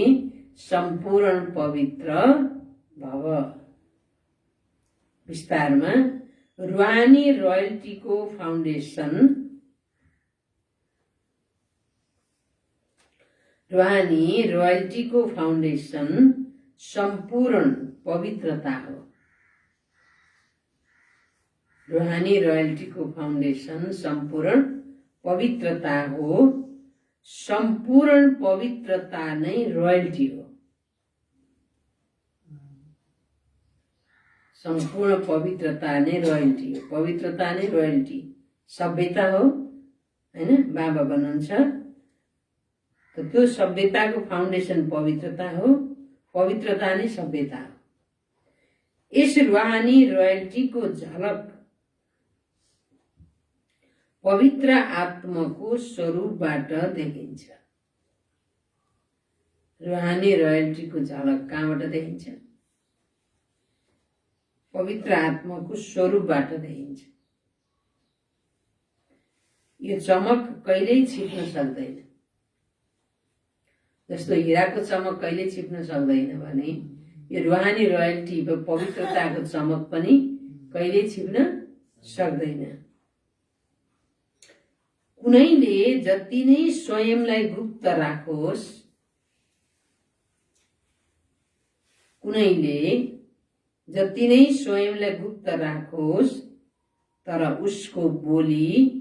सम्पूर्ण पवित्र भव। विस्तारमा, रुहानी रोयल्टीको फाउन्डेसन सम्पूर्ण पवित्रता हो। रुहानी रोयल्टीको फाउन्डेसन सम्पूर्ण पवित्रता हो। सम्पूर्ण पवित्रता नै रोयल्टी हो। सम्पूर्ण पवित्रता नै रोयल्टी हो। पवित्रता नै रोयल्टी, सभ्यता हो हैन। बाबा भन्नुहुन्छ त त्यो सभ्यताको फाउन्डेसन पवित्रता हो। पवित्रता नै सभ्यता हो। यस रुहानी रोयल्टीको झलक पवित्र आत्माको स्वरूपबाट देखिन्छ। रुहानी रोयल्टीको झलक कहाँबाट देखिन्छ? पवित्र आत्माको स्वरूपबाट देखिन्छ। यो चमक कहिल्यै छिप्न सक्दैन। जस्तो हिराको चमक कहिले छिप्न सक्दैन भने यो रुहानी रोयल्टी पवित्रताको चमक पनि कहिले छिप्न सक्दैन। कुनैले जति नै स्वयंलाई गुप्त राखोस्, तर उसको बोली,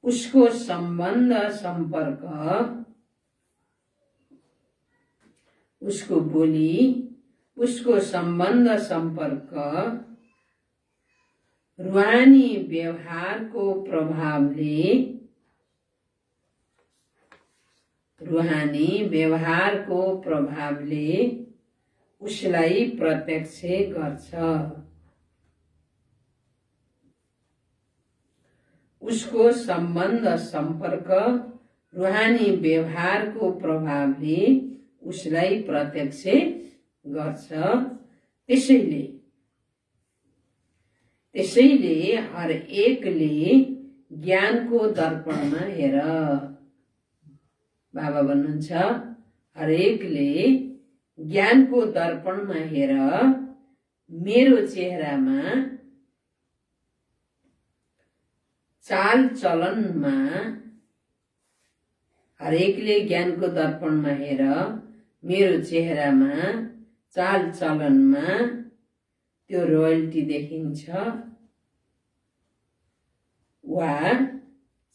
उसको सम्बन्ध सम्पर्क रुहानी व्यवहारको प्रभावले उसलाई प्रत्यक्ष गर्छ। उसको सम्बन्ध सम्पर्क रुहानी व्यवहारको प्रभावले उसलाई प्रत्यक्ष गर्छ। त्यसैले हर एकले ज्ञानको दर्पणमा हेर। बाबा भन्नुहुन्छ हरेकले ज्ञानको दर्पणमा हेर। मेरो चेहरामा चाल चलनमा हरेकले ज्ञानको दर्पणमा हेर मेरो चेहरामा चाल चलनमा त्यो रोयल्टी देखिन्छ वा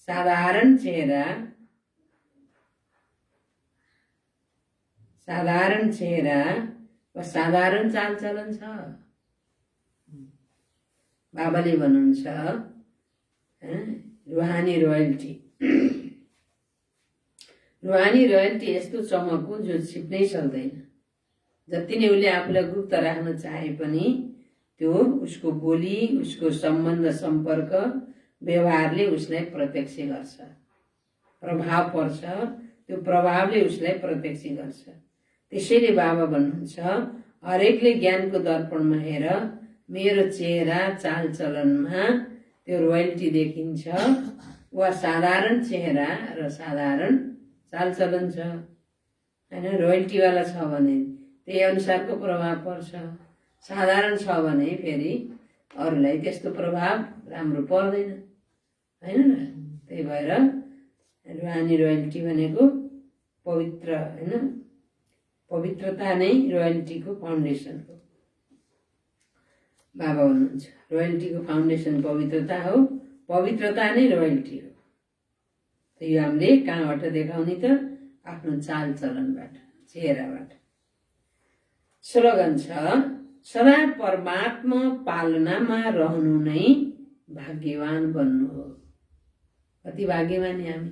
साधारण चेहरा वा साधारण चालचलन छ। बाबाले भन्नुहुन्छ रुहानी रोयल्टी यस्तो चमक हो जो छिप्नै सक्दैन। जति नै उसले आफूलाई गुप्त राख्न चाहे पनि त्यो उसको बोली, उसको सम्बन्ध, सम्पर्क, व्यवहारले उसलाई प्रत्यक्ष गर्छ, प्रभाव पर्छ। त्यो प्रभावले उसलाई प्रत्यक्ष गर्छ। त्यसैले बाबा भन्नुहुन्छ हरेकले ज्ञानको दर्पणमा हेर मेरो चेहरा चालचलनमा त्यो रोयल्टी देखिन्छ वा साधारण चेहरा र साधारण चालचलन छ हैन। रोयल्टीवाला छ भने त्यही अनुसारको प्रभाव पर्छ, साधारण छ भने फेरि अरूलाई त्यस्तो प्रभाव राम्रो पर्दैन हैन र। त्यही भएर रुहानी रोयल्टी भनेको पवित्र हैन, पवित्रता नै रोयल्टीको फाउन्डेसन हो। बाबा भन्नुहुन्छ रोयल्टीको फाउन्डेसन पवित्रता हो, पवित्रता नै रोयल्टी हो। यो हामीले कहाँबाट देखाउने त? आफ्नो चालचलनबाट, चेहराबाट। स्लोगन छ सदा परमात्मा पालनामा रहनु नै भाग्यवान बन्नु हो। कति भाग्यवान हामी,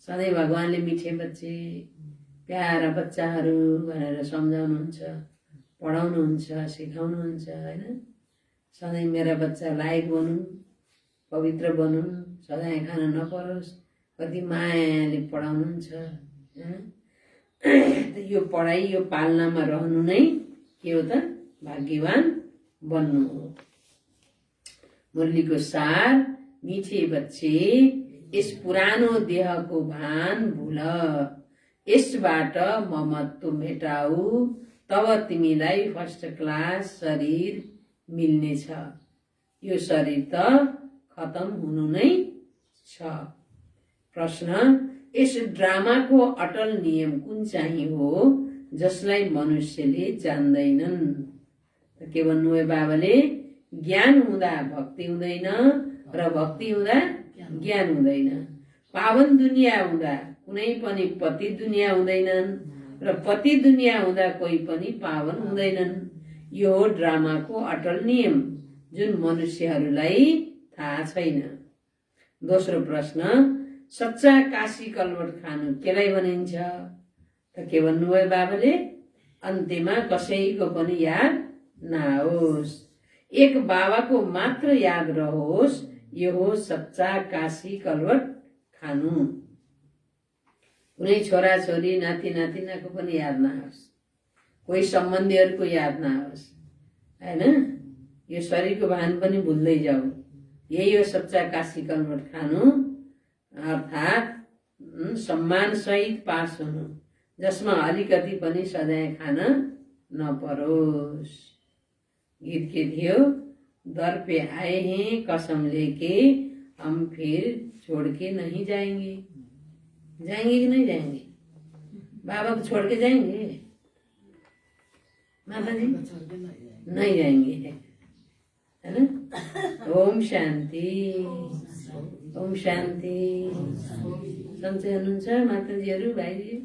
सधैँ भगवानले मिठे बच्चे, प्यारा बच्चाहरू भनेर सम्झाउनुहुन्छ, पढाउनुहुन्छ, सिकाउनुहुन्छ हैन। सधैँ मेरा बच्चा लायक बनुन्, पवित्र बनुन्, सधैँ खान नपरोस्, कति मायाले पढाउनुहुन्छ हैन। यो पढाइ, यो पालनामा रहनु नै के हो त? भाग्यवान बन्नु हो। मुरलीको सार मिठे बच्चे यस पुरानो देहको भान भुल, यसबाट ममत्व मेटाऊ, तब तिमीलाई फर्स्ट क्लास शरीर मिल्नेछ। यो शरीर त खतम हुनु नै छ। प्रश्न यस ड्रामाको अटल नियम कुन चाहिँ हो जसलाई मनुष्यले जान्दैनन्? के भन्नुभयो बाबाले? ज्ञान हुँदा भक्ति हुँदैन र भक्ति हुँदा ज्ञान हुँदैन। पावन दुनियाँ हुँदा कुनै पनि पति दुनियाँ हुँदैनन् र पति दुनियाँ हुँदा कोही पनि पावन हुँदैनन्। यो हो ड्रामाको अटल नियम जुन मनुष्यहरूलाई थाहा छैन। दोस्रो प्रश्न सच्चा काशी कलवट खानु केलाई भनिन्छ? त के भन्नुभयो बाबाले? अन्त्यमा कसैको पनि याद नआओस्, एक बाबाको मात्र याद रहोस्। यो हो सच्चा काशी कलवट खानु। कुनै छोरा छोरी, नाति नातिनाको पनि याद नआओस्, कोही सम्बन्धीहरूको याद नआओस् हैन। यो शरीरको भान पनि भुल्दै जाऊ। यही हो सच्चा काशी कलवट खानु, अर्थात् सम्मान सहित पास हुनु, जसमा अलिकति पनि सधैँ खान नपरोस्। गीत के थियो? दर पे आए हैं कसम लेके हम फिर छोड़ के नहीं जाएंगे। जाएंगे कि नहीं जाएंगे? बाबा को छोड़ के जाएंगे? माता जी नहीं जाएंगे है ना। ओम शान्ति, ओम शान्ति। सन्चै हुनुहुन्छ माताजीहरू, भाइजी?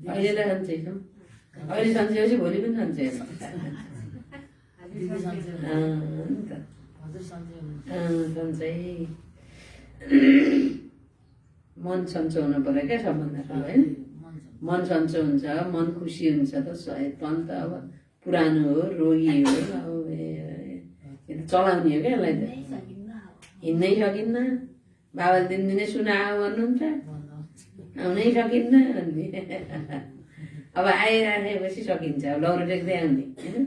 अहिलेलाई सन्चै छौँ। अहिले सन्चै होस्, भोलि पनि सन्चै हुन्छ। सन्चै मन सन्चो हुनु पर्यो क्या सबभन्दा ठुलो होइन। मन सन्चो हुन्छ, मन खुसी हुन्छ त तन त अब पुरानो हो, रोगी हो, अब चलाउने हो क्या यसलाई त। हिँड्नै सकिन्न, बाबाले दिनदिनै सुनाओ भन्नुहुन्छ, आउनै सकिन्न भन्ने। अब आइराखेपछि सकिन्छ, अब लौरो टेक्दै आउने होइन।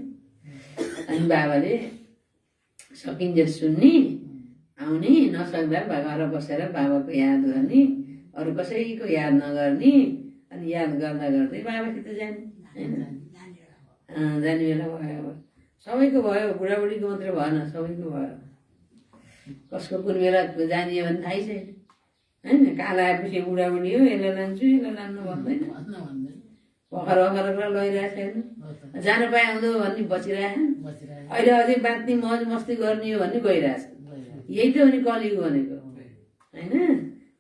अनि बाबाले सकिन्जेल सुन्ने, आउने, नसक्दा घर बसेर बाबाको याद गर्ने, अरू कसैको याद नगर्ने। अनि याद गर्दा गर्दै बाबासित जाने होइन। जाने बेला भयो, अब सबैको भयो, बुढाबुढीको मात्रै भएन, सबैको भयो। कसको कुन बेला जानियो भने थाहै छैन होइन। काल आएपछि बुढाबुढी हो यसलाई लान्छु यसलाई लान्नु भन्दैन, भर्खर भर्खर लैरहेको छैन। जानु पाए हुँदो भन्ने बचिरहेछन्। अहिले अझै बाँच्ने मौज मस्ती गर्ने हो भन्ने गइरहेछ। यही त हो नि कलियुग भनेको होइन।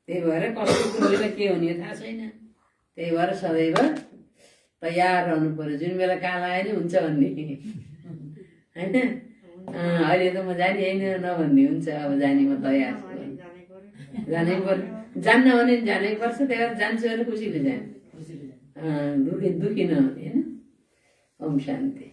त्यही भएर कसको कुन बेला के हुने थाहा छैन। त्यही भएर सदैव तयार रहनु पर्यो, जुन बेला काल आयो नि हुन्छ भन्ने होइन। अहिले त म जाने होइन नभन्ने हुन्छ, अब जाने म तयार छु, जानै पर्यो। जान्न भने जानै पर्छ। त्यही भएर जान्छु भने खुसीले जाने, दुखी नहुने होइन। ओम शान्ति।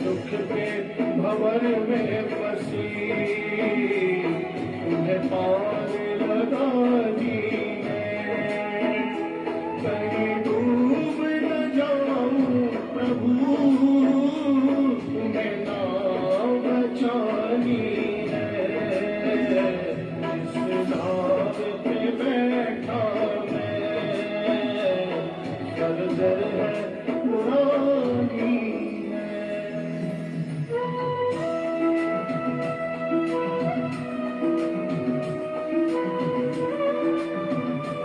सुख के भंवर में फंसी, उन्हें पाने